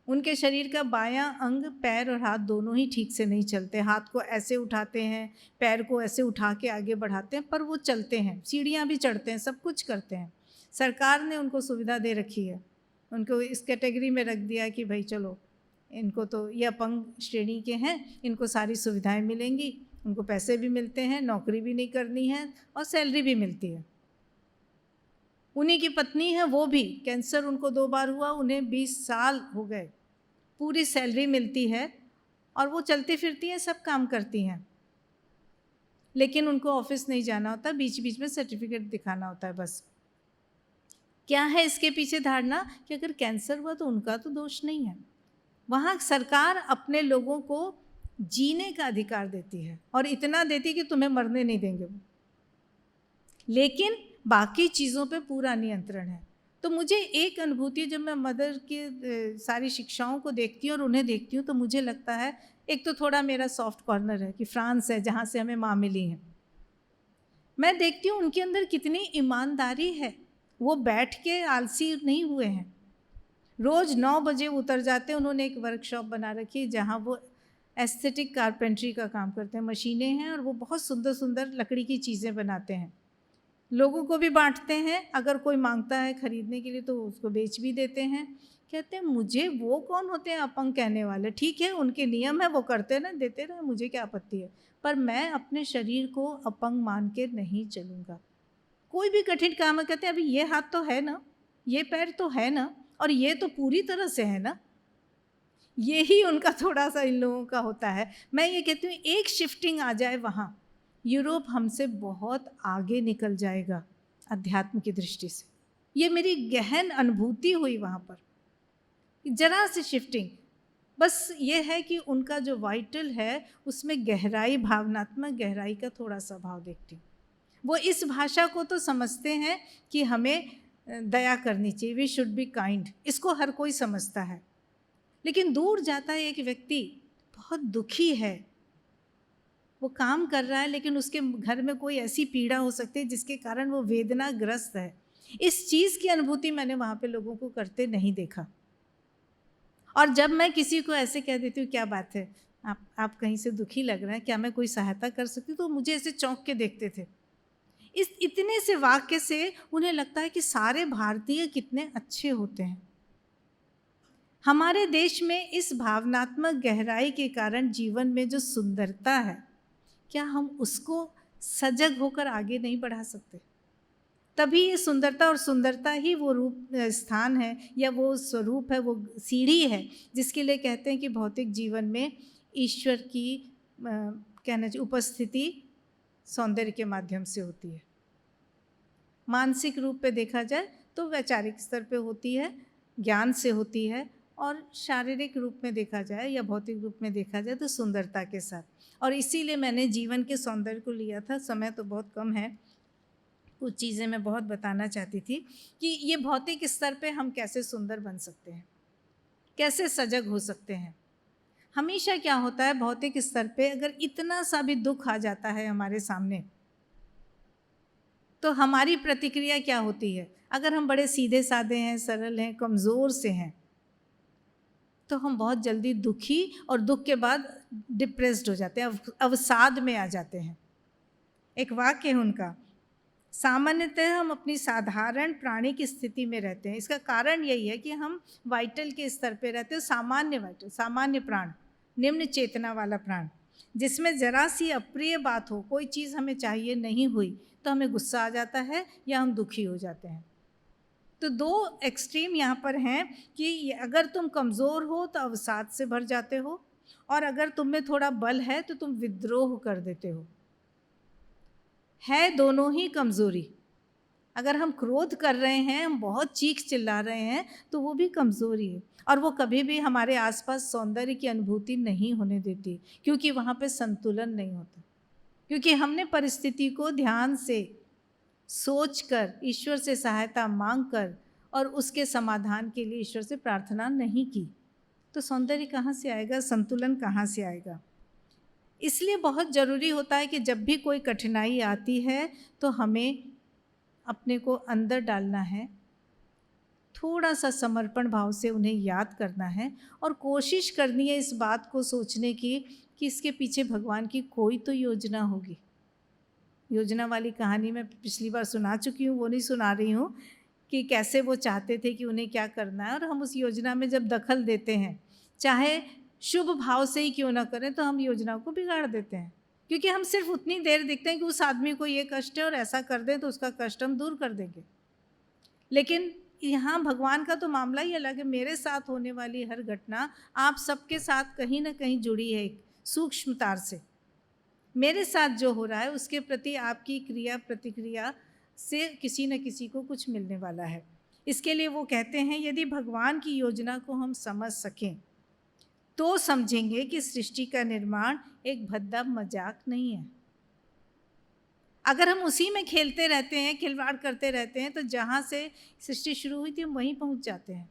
उनके शरीर का बायां अंग, पैर और हाथ दोनों ही ठीक से नहीं चलते। हाथ को ऐसे उठाते हैं, पैर को ऐसे उठा के आगे बढ़ाते हैं, पर वो चलते हैं, सीढ़ियाँ भी चढ़ते हैं, सब कुछ करते हैं। सरकार ने उनको सुविधा दे रखी है, उनको इस कैटेगरी में रख दिया कि भाई चलो, इनको तो ये अपंग श्रेणी के हैं, इनको सारी सुविधाएं मिलेंगी, उनको पैसे भी मिलते हैं, नौकरी भी नहीं करनी है और सैलरी भी मिलती है। उन्हीं की पत्नी है, वो भी कैंसर उनको 2 बार हुआ, उन्हें 20 साल हो गए, पूरी सैलरी मिलती है और वो चलती फिरती हैं, सब काम करती हैं, लेकिन उनको ऑफिस नहीं जाना होता, बीच बीच में सर्टिफिकेट दिखाना होता है बस। क्या है इसके पीछे धारणा कि अगर कैंसर हुआ तो उनका तो दोष नहीं है। वहाँ सरकार अपने लोगों को जीने का अधिकार देती है, और इतना देती है कि तुम्हें मरने नहीं देंगे वो, लेकिन बाकी चीज़ों पे पूरा नियंत्रण है। तो मुझे एक अनुभूति, जब मैं मदर की सारी शिक्षाओं को देखती हूँ और उन्हें देखती हूँ, तो मुझे लगता है, एक तो थोड़ा मेरा सॉफ्ट कॉर्नर है कि फ्रांस है जहाँ से हमें माँ मिली है। मैं देखती हूँ उनके अंदर कितनी ईमानदारी है, वो बैठ के आलसी नहीं हुए हैं। रोज़ 9 बजे उतर जाते हैं। उन्होंने एक वर्कशॉप बना रखी है जहाँ वो एस्थेटिक कारपेंट्री का काम करते हैं, मशीनें हैं और वो बहुत सुंदर सुंदर लकड़ी की चीज़ें बनाते हैं, लोगों को भी बांटते हैं, अगर कोई मांगता है खरीदने के लिए तो उसको बेच भी देते हैं। कहते हैं मुझे वो कौन होते हैं अपंग कहने वाले, ठीक है उनके नियम है, वो करते ना, देते रहे, मुझे क्या आपत्ति है, पर मैं अपने शरीर को अपंग मान के नहीं चलूँगा। कोई भी कठिन काम है, कहते हैं अभी ये हाथ तो है ना, ये पैर तो है ना, और ये तो पूरी तरह से है ना, यही उनका थोड़ा सा इन लोगों का होता है। मैं ये कहती हूँ एक शिफ्टिंग आ जाए वहाँ, यूरोप हमसे बहुत आगे निकल जाएगा अध्यात्म की दृष्टि से। ये मेरी गहन अनुभूति हुई वहाँ पर, जरा सी शिफ्टिंग, बस ये है कि उनका जो वाइटल है उसमें गहराई, भावनात्मक गहराई का थोड़ा सा भाव देखती हूँ। वो इस भाषा को तो समझते हैं कि हमें दया करनी चाहिए, वी शुड बी काइंड, इसको हर कोई समझता है। लेकिन दूर जाता है एक व्यक्ति, बहुत दुखी है, वो काम कर रहा है लेकिन उसके घर में कोई ऐसी पीड़ा हो सकती है जिसके कारण वो वेदनाग्रस्त है। इस चीज़ की अनुभूति मैंने वहाँ पे लोगों को करते नहीं देखा। और जब मैं किसी को ऐसे कह देती हूँ, क्या बात है, आप कहीं से दुखी लग रहे हैं, क्या मैं कोई सहायता कर सकती हूँ, तो मुझे ऐसे चौंक के देखते थे। इस इतने से वाक्य से उन्हें लगता है कि सारे भारतीय कितने अच्छे होते हैं। हमारे देश में इस भावनात्मक गहराई के कारण जीवन में जो सुंदरता है, क्या हम उसको सजग होकर आगे नहीं बढ़ा सकते? तभी ये सुंदरता, और सुंदरता ही वो रूप स्थान है या वो स्वरूप है, वो सीढ़ी है जिसके लिए कहते हैं कि भौतिक जीवन में ईश्वर की कहना चाहिए उपस्थिति सौंदर्य के माध्यम से होती है। मानसिक रूप पे देखा जाए तो वैचारिक स्तर पे होती है, ज्ञान से होती है, और शारीरिक रूप में देखा जाए या भौतिक रूप में देखा जाए तो सुंदरता के साथ। और इसीलिए मैंने जीवन के सौंदर्य को लिया था। समय तो बहुत कम है, कुछ चीज़ें मैं बहुत बताना चाहती थी कि ये भौतिक स्तर पे हम कैसे सुंदर बन सकते हैं, कैसे सजग हो सकते हैं। हमेशा क्या होता है भौतिक स्तर पे, अगर इतना सा भी दुख आ जाता है हमारे सामने तो हमारी प्रतिक्रिया क्या होती है? अगर हम बड़े सीधे साधे हैं, सरल हैं, कमज़ोर से हैं, तो हम बहुत जल्दी दुखी और दुख के बाद डिप्रेस्ड हो जाते हैं, अवसाद में आ जाते हैं। एक वाक्य है उनका, सामान्यतः हम अपनी साधारण प्राणी की स्थिति में रहते हैं। इसका कारण यही है कि हम वाइटल के स्तर पे रहते हैं, सामान्य वाइटल, सामान्य प्राण, निम्न चेतना वाला प्राण, जिसमें ज़रा सी अप्रिय बात हो, कोई चीज़ हमें चाहिए नहीं हुई तो हमें गुस्सा आ जाता है या हम दुखी हो जाते हैं। तो दो एक्सट्रीम यहाँ पर हैं कि अगर तुम कमज़ोर हो तो अवसाद से भर जाते हो, और अगर तुम में थोड़ा बल है तो तुम विद्रोह कर देते हो। है दोनों ही कमज़ोरी। अगर हम क्रोध कर रहे हैं, हम बहुत चीख चिल्ला रहे हैं, तो वो भी कमज़ोरी है, और वो कभी भी हमारे आसपास सौंदर्य की अनुभूति नहीं होने देती, क्योंकि वहाँ पे संतुलन नहीं होता, क्योंकि हमने परिस्थिति को ध्यान से सोचकर, ईश्वर से सहायता मांगकर और उसके समाधान के लिए ईश्वर से प्रार्थना नहीं की। तो सौंदर्य कहाँ से आएगा, संतुलन कहाँ से आएगा? इसलिए बहुत ज़रूरी होता है कि जब भी कोई कठिनाई आती है तो हमें अपने को अंदर डालना है, थोड़ा सा समर्पण भाव से उन्हें याद करना है, और कोशिश करनी है इस बात को सोचने की कि इसके पीछे भगवान की कोई तो योजना होगी। योजना वाली कहानी मैं पिछली बार सुना चुकी हूँ, वो नहीं सुना रही हूँ, कि कैसे वो चाहते थे कि उन्हें क्या करना है, और हम उस योजना में जब दखल देते हैं, चाहे शुभ भाव से ही क्यों ना करें, तो हम योजना को बिगाड़ देते हैं, क्योंकि हम सिर्फ उतनी देर देखते हैं कि उस आदमी को ये कष्ट है और ऐसा कर दें तो उसका कष्ट हम दूर कर देंगे। लेकिन यहाँ भगवान का तो मामला ही अलग है। मेरे साथ होने वाली हर घटना आप सबके साथ कहीं ना कहीं जुड़ी है, एक सूक्ष्म तार से। मेरे साथ जो हो रहा है उसके प्रति आपकी क्रिया प्रतिक्रिया से किसी न किसी को कुछ मिलने वाला है। इसके लिए वो कहते हैं, यदि भगवान की योजना को हम समझ सकें तो समझेंगे कि सृष्टि का निर्माण एक भद्दा मजाक नहीं है। अगर हम उसी में खेलते रहते हैं, खिलवाड़ करते रहते हैं, तो जहाँ से सृष्टि शुरू हुई थी हम वहीं पहुँच जाते हैं।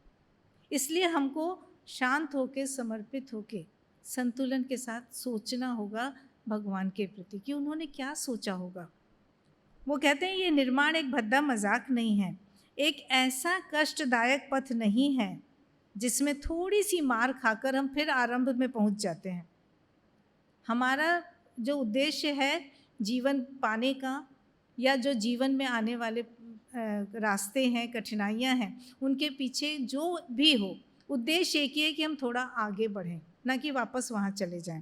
इसलिए हमको शांत होकर, समर्पित होकर, संतुलन के साथ सोचना होगा भगवान के प्रति कि उन्होंने क्या सोचा होगा। वो कहते हैं ये निर्माण एक भद्दा मजाक नहीं है, एक ऐसा कष्टदायक पथ नहीं है जिसमें थोड़ी सी मार खाकर हम फिर आरंभ में पहुंच जाते हैं। हमारा जो उद्देश्य है जीवन पाने का, या जो जीवन में आने वाले रास्ते हैं, कठिनाइयां हैं, उनके पीछे जो भी हो, उद्देश्य एक ही है कि हम थोड़ा आगे बढ़ें, ना कि वापस वहाँ चले जाएं।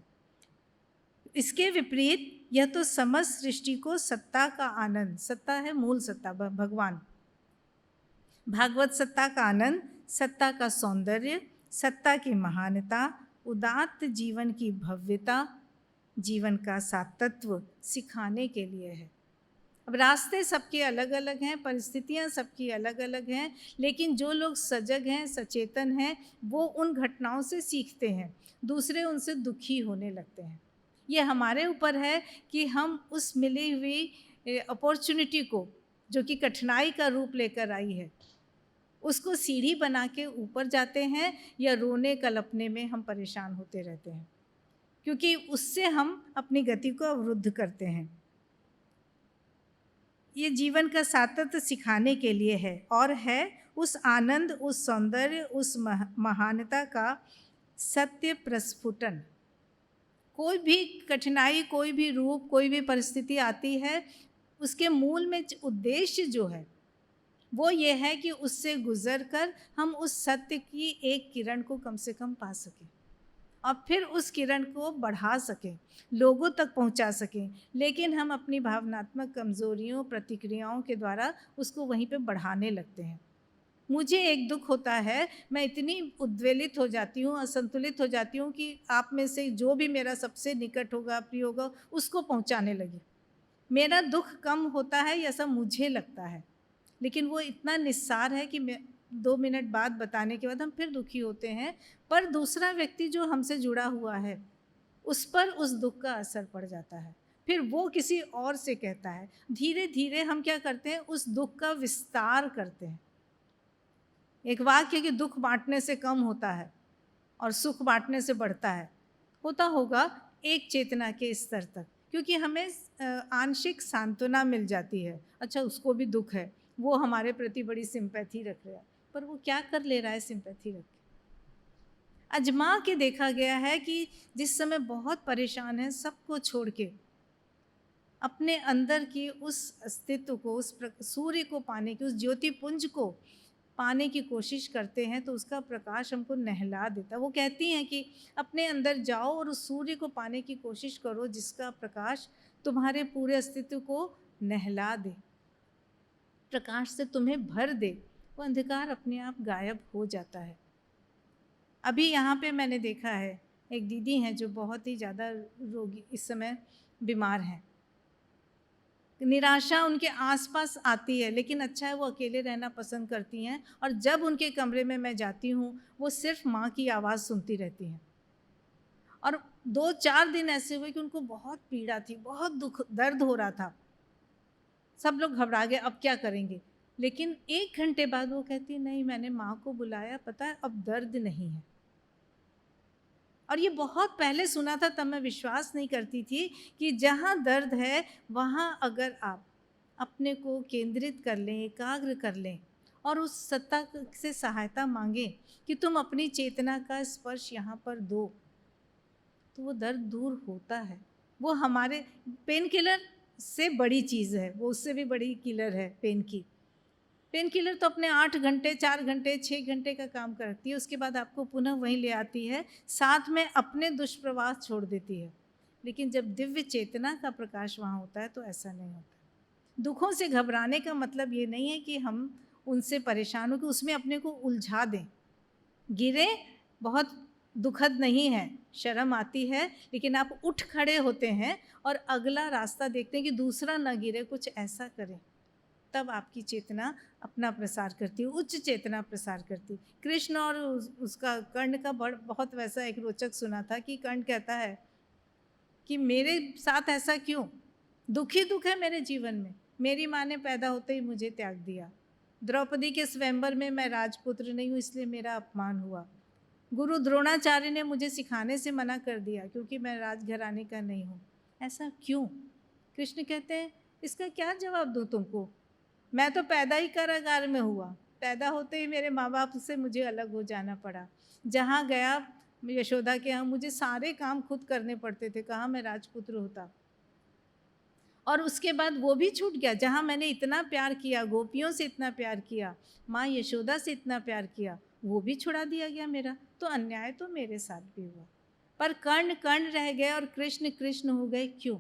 इसके विपरीत यह तो समस्त सृष्टि को सत्ता का आनंद, सत्ता है मूल सत्ता भगवान, भागवत सत्ता का आनंद, सत्ता का सौंदर्य, सत्ता की महानता, उदात्त जीवन की भव्यता, जीवन का सातत्व सिखाने के लिए है। अब रास्ते सबके अलग अलग हैं, परिस्थितियां सबकी अलग अलग हैं, लेकिन जो लोग सजग हैं, सचेतन हैं, वो उन घटनाओं से सीखते हैं, दूसरे उनसे दुखी होने लगते हैं। ये हमारे ऊपर है कि हम उस मिली हुई अपॉर्चुनिटी को जो कि कठिनाई का रूप लेकर आई है, उसको सीढ़ी बना के ऊपर जाते हैं या रोने कलपने में हम परेशान होते रहते हैं, क्योंकि उससे हम अपनी गति को अवरुद्ध करते हैं। ये जीवन का सातत्य सिखाने के लिए है और है उस आनंद, उस सौंदर्य, उस महानता का सत्य प्रस्फुटन। कोई भी कठिनाई, कोई भी रूप, कोई भी परिस्थिति आती है, उसके मूल में उद्देश्य जो है वो ये है कि उससे गुजर कर हम उस सत्य की एक किरण को कम से कम पा सकें और फिर उस किरण को बढ़ा सकें, लोगों तक पहुंचा सकें। लेकिन हम अपनी भावनात्मक कमजोरियों, प्रतिक्रियाओं के द्वारा उसको वहीं पे बढ़ाने लगते हैं। मुझे एक दुख होता है, मैं इतनी उद्वेलित हो जाती हूँ, असंतुलित हो जाती हूँ कि आप में से जो भी मेरा सबसे निकट होगा, प्रिय होगा, उसको पहुँचाने लगी। मेरा दुख कम होता है ऐसा मुझे लगता है, लेकिन वो इतना निस्सार है कि 2 मिनट बाद बताने के बाद हम फिर दुखी होते हैं, पर दूसरा व्यक्ति जो हमसे जुड़ा हुआ है उस पर उस दुख का असर पड़ जाता है। फिर वो किसी और से कहता है, धीरे धीरे हम क्या करते हैं, उस दुख का विस्तार करते हैं। एक वाक्य कि दुख बांटने से कम होता है और सुख बांटने से बढ़ता है, होता होगा एक चेतना के स्तर तक, क्योंकि हमें आंशिक सांत्वना मिल जाती है। अच्छा, उसको भी दुख है, वो हमारे प्रति बड़ी सिंपैथी रख रहा है, पर वो क्या कर ले रहा है सिंपैथी रख के? अजमा के देखा गया है कि जिस समय बहुत परेशान है, सबको छोड़ के अपने अंदर की उस अस्तित्व को, उस सूर्य को पाने की, उस ज्योति पुंज को पाने की कोशिश करते हैं, तो उसका प्रकाश हमको नहला देता है। वो कहती हैं कि अपने अंदर जाओ और उस सूर्य को पाने की कोशिश करो जिसका प्रकाश तुम्हारे पूरे अस्तित्व को नहला दे, प्रकाश से तुम्हें भर दे। वो अंधकार अपने आप गायब हो जाता है। अभी यहाँ पे मैंने देखा है, एक दीदी हैं जो बहुत ही ज़्यादा रोगी, इस समय बीमार हैं। निराशा उनके आसपास आती है, लेकिन अच्छा है वो अकेले रहना पसंद करती हैं, और जब उनके कमरे में मैं जाती हूँ वो सिर्फ माँ की आवाज़ सुनती रहती हैं। और 2-4 दिन ऐसे हुए कि उनको बहुत पीड़ा थी, बहुत दुख, दर्द हो रहा था। सब लोग घबरा गए, अब क्या करेंगे? लेकिन 1 घंटे बाद वो कहती है, नहीं मैंने माँ को बुलाया, पता है अब दर्द नहीं है। और ये बहुत पहले सुना था, तब मैं विश्वास नहीं करती थी कि जहाँ दर्द है वहाँ अगर आप अपने को केंद्रित कर लें, एकाग्र कर लें और उस सत्ता से सहायता मांगें कि तुम अपनी चेतना का स्पर्श यहाँ पर दो, तो वो दर्द दूर होता है। वो हमारे पेन किलर से बड़ी चीज़ है, वो उससे भी बड़ी किलर है पेन की। पेन किलर तो अपने 8 घंटे, 4 घंटे, 6 घंटे का काम करती है, उसके बाद आपको पुनः वहीं ले आती है, साथ में अपने दुष्प्रभाव छोड़ देती है। लेकिन जब दिव्य चेतना का प्रकाश वहाँ होता है तो ऐसा नहीं होता। दुखों से घबराने का मतलब ये नहीं है कि हम उनसे परेशान हो कि उसमें अपने को उलझा दें। गिरे बहुत दुखद नहीं है, शर्म आती है, लेकिन आप उठ खड़े होते हैं और अगला रास्ता देखते हैं कि दूसरा ना गिरे, कुछ ऐसा करें, तब आपकी चेतना अपना प्रसार करती है, उच्च चेतना प्रसार करती। कृष्ण और उसका कर्ण का बहुत वैसा एक रोचक सुना था कि कर्ण कहता है कि मेरे साथ ऐसा क्यों, दुख ही दुख है मेरे जीवन में, मेरी माँ ने पैदा होते ही मुझे त्याग दिया, द्रौपदी के स्वयंवर में मैं राजपुत्र नहीं हूँ इसलिए मेरा अपमान हुआ, गुरु द्रोणाचार्य ने मुझे सिखाने से मना कर दिया क्योंकि मैं राजघराने का नहीं हूँ, ऐसा क्यों? कृष्ण कहते हैं इसका क्या जवाब दूँ तुमको, मैं तो पैदा ही कारागार में हुआ, पैदा होते ही मेरे माँ बाप से मुझे अलग हो जाना पड़ा, जहाँ गया यशोदा के यहाँ मुझे सारे काम खुद करने पड़ते थे, कहाँ मैं राजपुत्र होता। और उसके बाद वो भी छूट गया, जहाँ मैंने इतना प्यार किया, गोपियों से इतना प्यार किया, माँ यशोदा से इतना प्यार किया, वो भी छुड़ा दिया गया मेरा, तो अन्याय तो मेरे साथ भी हुआ। पर कर्ण कर्ण रह गए और कृष्ण कृष्ण हो गए, क्यों?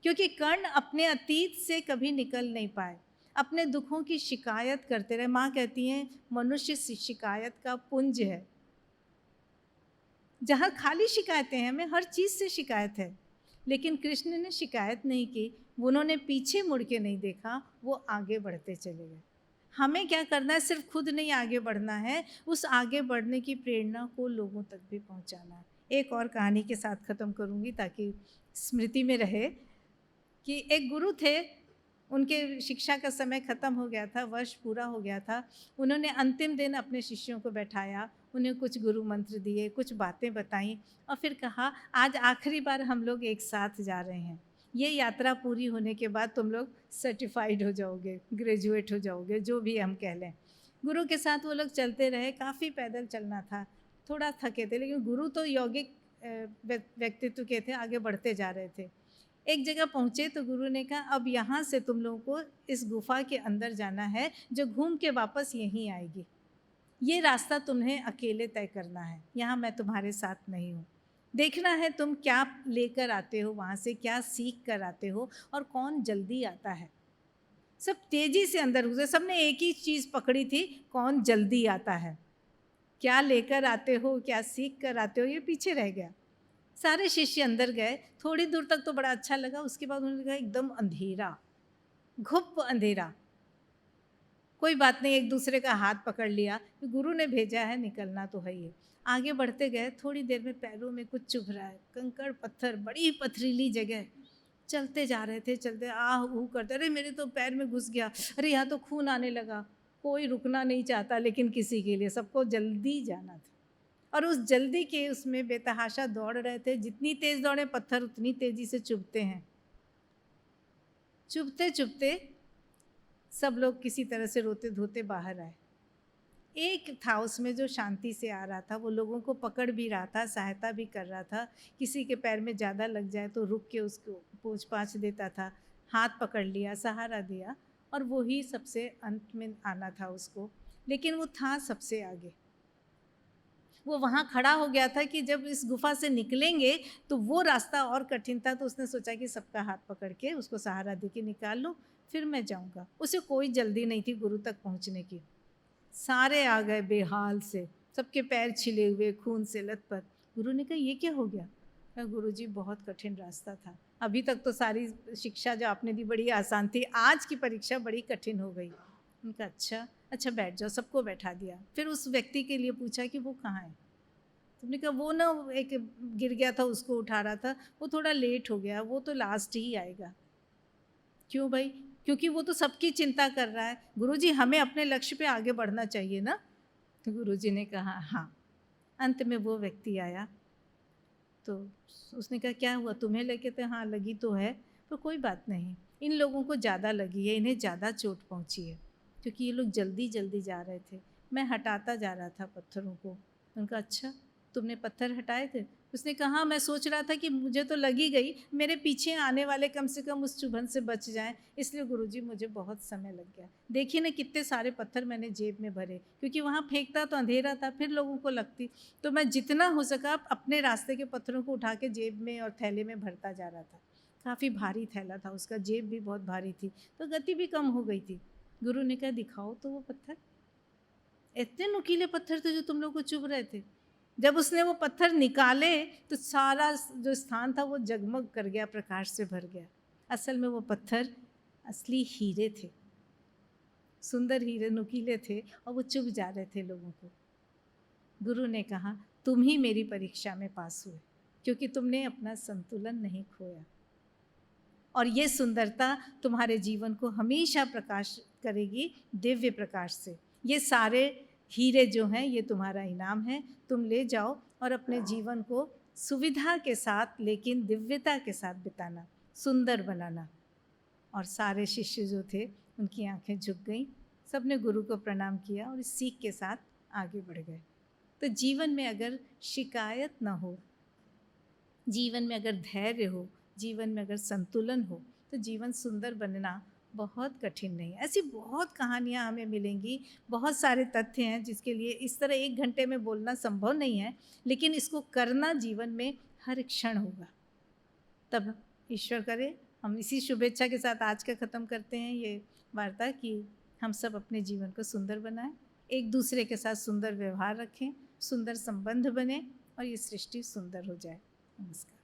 क्योंकि कर्ण अपने अतीत से कभी निकल नहीं पाए, अपने दुखों की शिकायत करते रहे। माँ कहती हैं मनुष्य शिकायत का पुंज है, जहाँ खाली शिकायतें हैं, हमें हर चीज़ से शिकायत है, लेकिन कृष्ण ने शिकायत नहीं की, उन्होंने पीछे मुड़ के नहीं देखा, वो आगे बढ़ते चले गए। हमें क्या करना है, सिर्फ खुद नहीं आगे बढ़ना है, उस आगे बढ़ने की प्रेरणा को लोगों तक भी पहुंचाना है। एक और कहानी के साथ ख़त्म करूंगी ताकि स्मृति में रहे कि एक गुरु थे, उनके शिक्षा का समय ख़त्म हो गया था, वर्ष पूरा हो गया था। उन्होंने अंतिम दिन अपने शिष्यों को बैठाया, उन्हें कुछ गुरु मंत्र दिए, कुछ बातें बताईं और फिर कहा, आज आखिरी बार हम लोग एक साथ जा रहे हैं। ये यात्रा पूरी होने के बाद तुम लोग सर्टिफाइड हो जाओगे, ग्रेजुएट हो जाओगे, जो भी हम कह लें। गुरु के साथ वो लोग चलते रहे, काफ़ी पैदल चलना था, थोड़ा थके थे, लेकिन गुरु तो यौगिक व्यक्तित्व के थे, आगे बढ़ते जा रहे थे। एक जगह पहुँचे तो गुरु ने कहा, अब यहाँ से तुम लोगों को इस गुफा के अंदर जाना है, जो घूम के वापस यहीं आएगी। ये रास्ता तुम्हें अकेले तय करना है, यहाँ मैं तुम्हारे साथ नहीं हूँ। देखना है तुम क्या लेकर आते हो वहाँ से, क्या सीख कर आते हो और कौन जल्दी आता है। सब तेज़ी से अंदर घुसे, सबने एक ही चीज़ पकड़ी थी, कौन जल्दी आता है। क्या लेकर आते हो, क्या सीख कर आते हो, ये पीछे रह गया। सारे शिष्य अंदर गए, थोड़ी दूर तक तो बड़ा अच्छा लगा, उसके बाद उन्होंने कहा एकदम अंधेरा, घुप अंधेरा। कोई बात नहीं, एक दूसरे का हाथ पकड़ लिया, गुरु ने भेजा है, निकलना तो है ही। आगे बढ़ते गए, थोड़ी देर में पैरों में कुछ चुभ रहा है, कंकड़ पत्थर, बड़ी पथरीली जगह। चलते जा रहे थे, चलते आह ऊह करते, अरे मेरे तो पैर में घुस गया, अरे यहाँ तो खून आने लगा। कोई रुकना नहीं चाहता, लेकिन किसी के लिए सबको जल्दी जाना था। और उस जल्दी के उसमें बेतहाशा दौड़ रहे थे, जितनी तेज़ दौड़े पत्थर उतनी तेज़ी से चुभते हैं। चुभते चुभते सब लोग किसी तरह से रोते धोते बाहर आए। एक था उसमें जो शांति से आ रहा था, वो लोगों को पकड़ भी रहा था, सहायता भी कर रहा था। किसी के पैर में ज़्यादा लग जाए तो रुक के उसको पूछ पाछ देता था, हाथ पकड़ लिया, सहारा दिया, और वो ही सबसे अंत में आना था उसको। लेकिन वो था सबसे आगे। वो वहाँ खड़ा हो गया था कि जब इस गुफा से निकलेंगे तो वो रास्ता और कठिन था, तो उसने सोचा कि सबका हाथ पकड़ के उसको सहारा दे के निकाल लूँ, फिर मैं जाऊँगा। उसे कोई जल्दी नहीं थी गुरु तक पहुँचने की। सारे आ गए बेहाल से, सबके पैर छिले हुए, खून से लथपथ। गुरु ने कहा, ये क्या हो गया? कहा, गुरु जी बहुत कठिन रास्ता था, अभी तक तो सारी शिक्षा जो आपने दी बड़ी आसान थी, आज की परीक्षा बड़ी कठिन हो गई। उनका अच्छा बैठ जाओ, सबको बैठा दिया। फिर उस व्यक्ति के लिए पूछा कि वो कहाँ है। तुमने कहा वो ना एक गिर गया था, उसको उठा रहा था, वो थोड़ा लेट हो गया, वो तो लास्ट ही आएगा। क्यों भाई? क्योंकि वो तो सबकी चिंता कर रहा है। गुरुजी हमें अपने लक्ष्य पे आगे बढ़ना चाहिए ना। तो गुरुजी ने कहा हाँ। अंत में वो व्यक्ति आया तो उसने कहा क्या हुआ तुम्हें लगे? तो हाँ लगी तो है, पर कोई बात नहीं, इन लोगों को ज़्यादा लगी है, इन्हें ज़्यादा चोट पहुँची है, क्योंकि ये लोग जल्दी जल्दी जा रहे थे, मैं हटाता जा रहा था पत्थरों को। उनका अच्छा तुमने पत्थर हटाए थे? उसने कहा हाँ, मैं सोच रहा था कि मुझे तो लगी गई, मेरे पीछे आने वाले कम से कम उस चुभन से बच जाएं, इसलिए गुरुजी मुझे बहुत समय लग गया। देखिए ना कितने सारे पत्थर मैंने जेब में भरे, क्योंकि वहाँ फेंकता तो अंधेरा था, फिर लोगों को लगती, तो मैं जितना हो सका अपने रास्ते के पत्थरों को उठा के जेब में और थैले में भरता जा रहा था। काफ़ी भारी थैला था उसका, जेब भी बहुत भारी थी, तो गति भी कम हो गई थी। गुरु ने कहा दिखाओ तो वो पत्थर। इतने नुकीले पत्थर थे जो तुम लोग को चुभ रहे थे। जब उसने वो पत्थर निकाले तो सारा जो स्थान था वो जगमग कर गया, प्रकाश से भर गया। असल में वो पत्थर असली हीरे थे, सुंदर हीरे, नुकीले थे, और वो चुभ जा रहे थे लोगों को। गुरु ने कहा तुम ही मेरी परीक्षा में पास हुए, क्योंकि तुमने अपना संतुलन नहीं खोया, और ये सुंदरता तुम्हारे जीवन को हमेशा प्रकाश करेगी दिव्य प्रकाश से। ये सारे हीरे जो हैं ये तुम्हारा इनाम है, तुम ले जाओ और अपने जीवन को सुविधा के साथ लेकिन दिव्यता के साथ बिताना, सुंदर बनाना। और सारे शिष्य जो थे उनकी आंखें झुक गईं, सबने गुरु को प्रणाम किया और इस सीख के साथ आगे बढ़ गए। तो जीवन में अगर शिकायत ना हो, जीवन में अगर धैर्य हो, जीवन में अगर संतुलन हो, तो जीवन सुंदर बनना बहुत कठिन नहीं। ऐसी बहुत कहानियाँ हमें मिलेंगी, बहुत सारे तथ्य हैं जिसके लिए इस तरह 1 घंटे में बोलना संभव नहीं है, लेकिन इसको करना जीवन में हर क्षण होगा। तब ईश्वर करे हम इसी शुभेच्छा के साथ आज का ख़त्म करते हैं ये वार्ता, कि हम सब अपने जीवन को सुंदर बनाएं, एक दूसरे के साथ सुंदर व्यवहार रखें, सुंदर संबंध बने और ये सृष्टि सुंदर हो जाए। नमस्कार।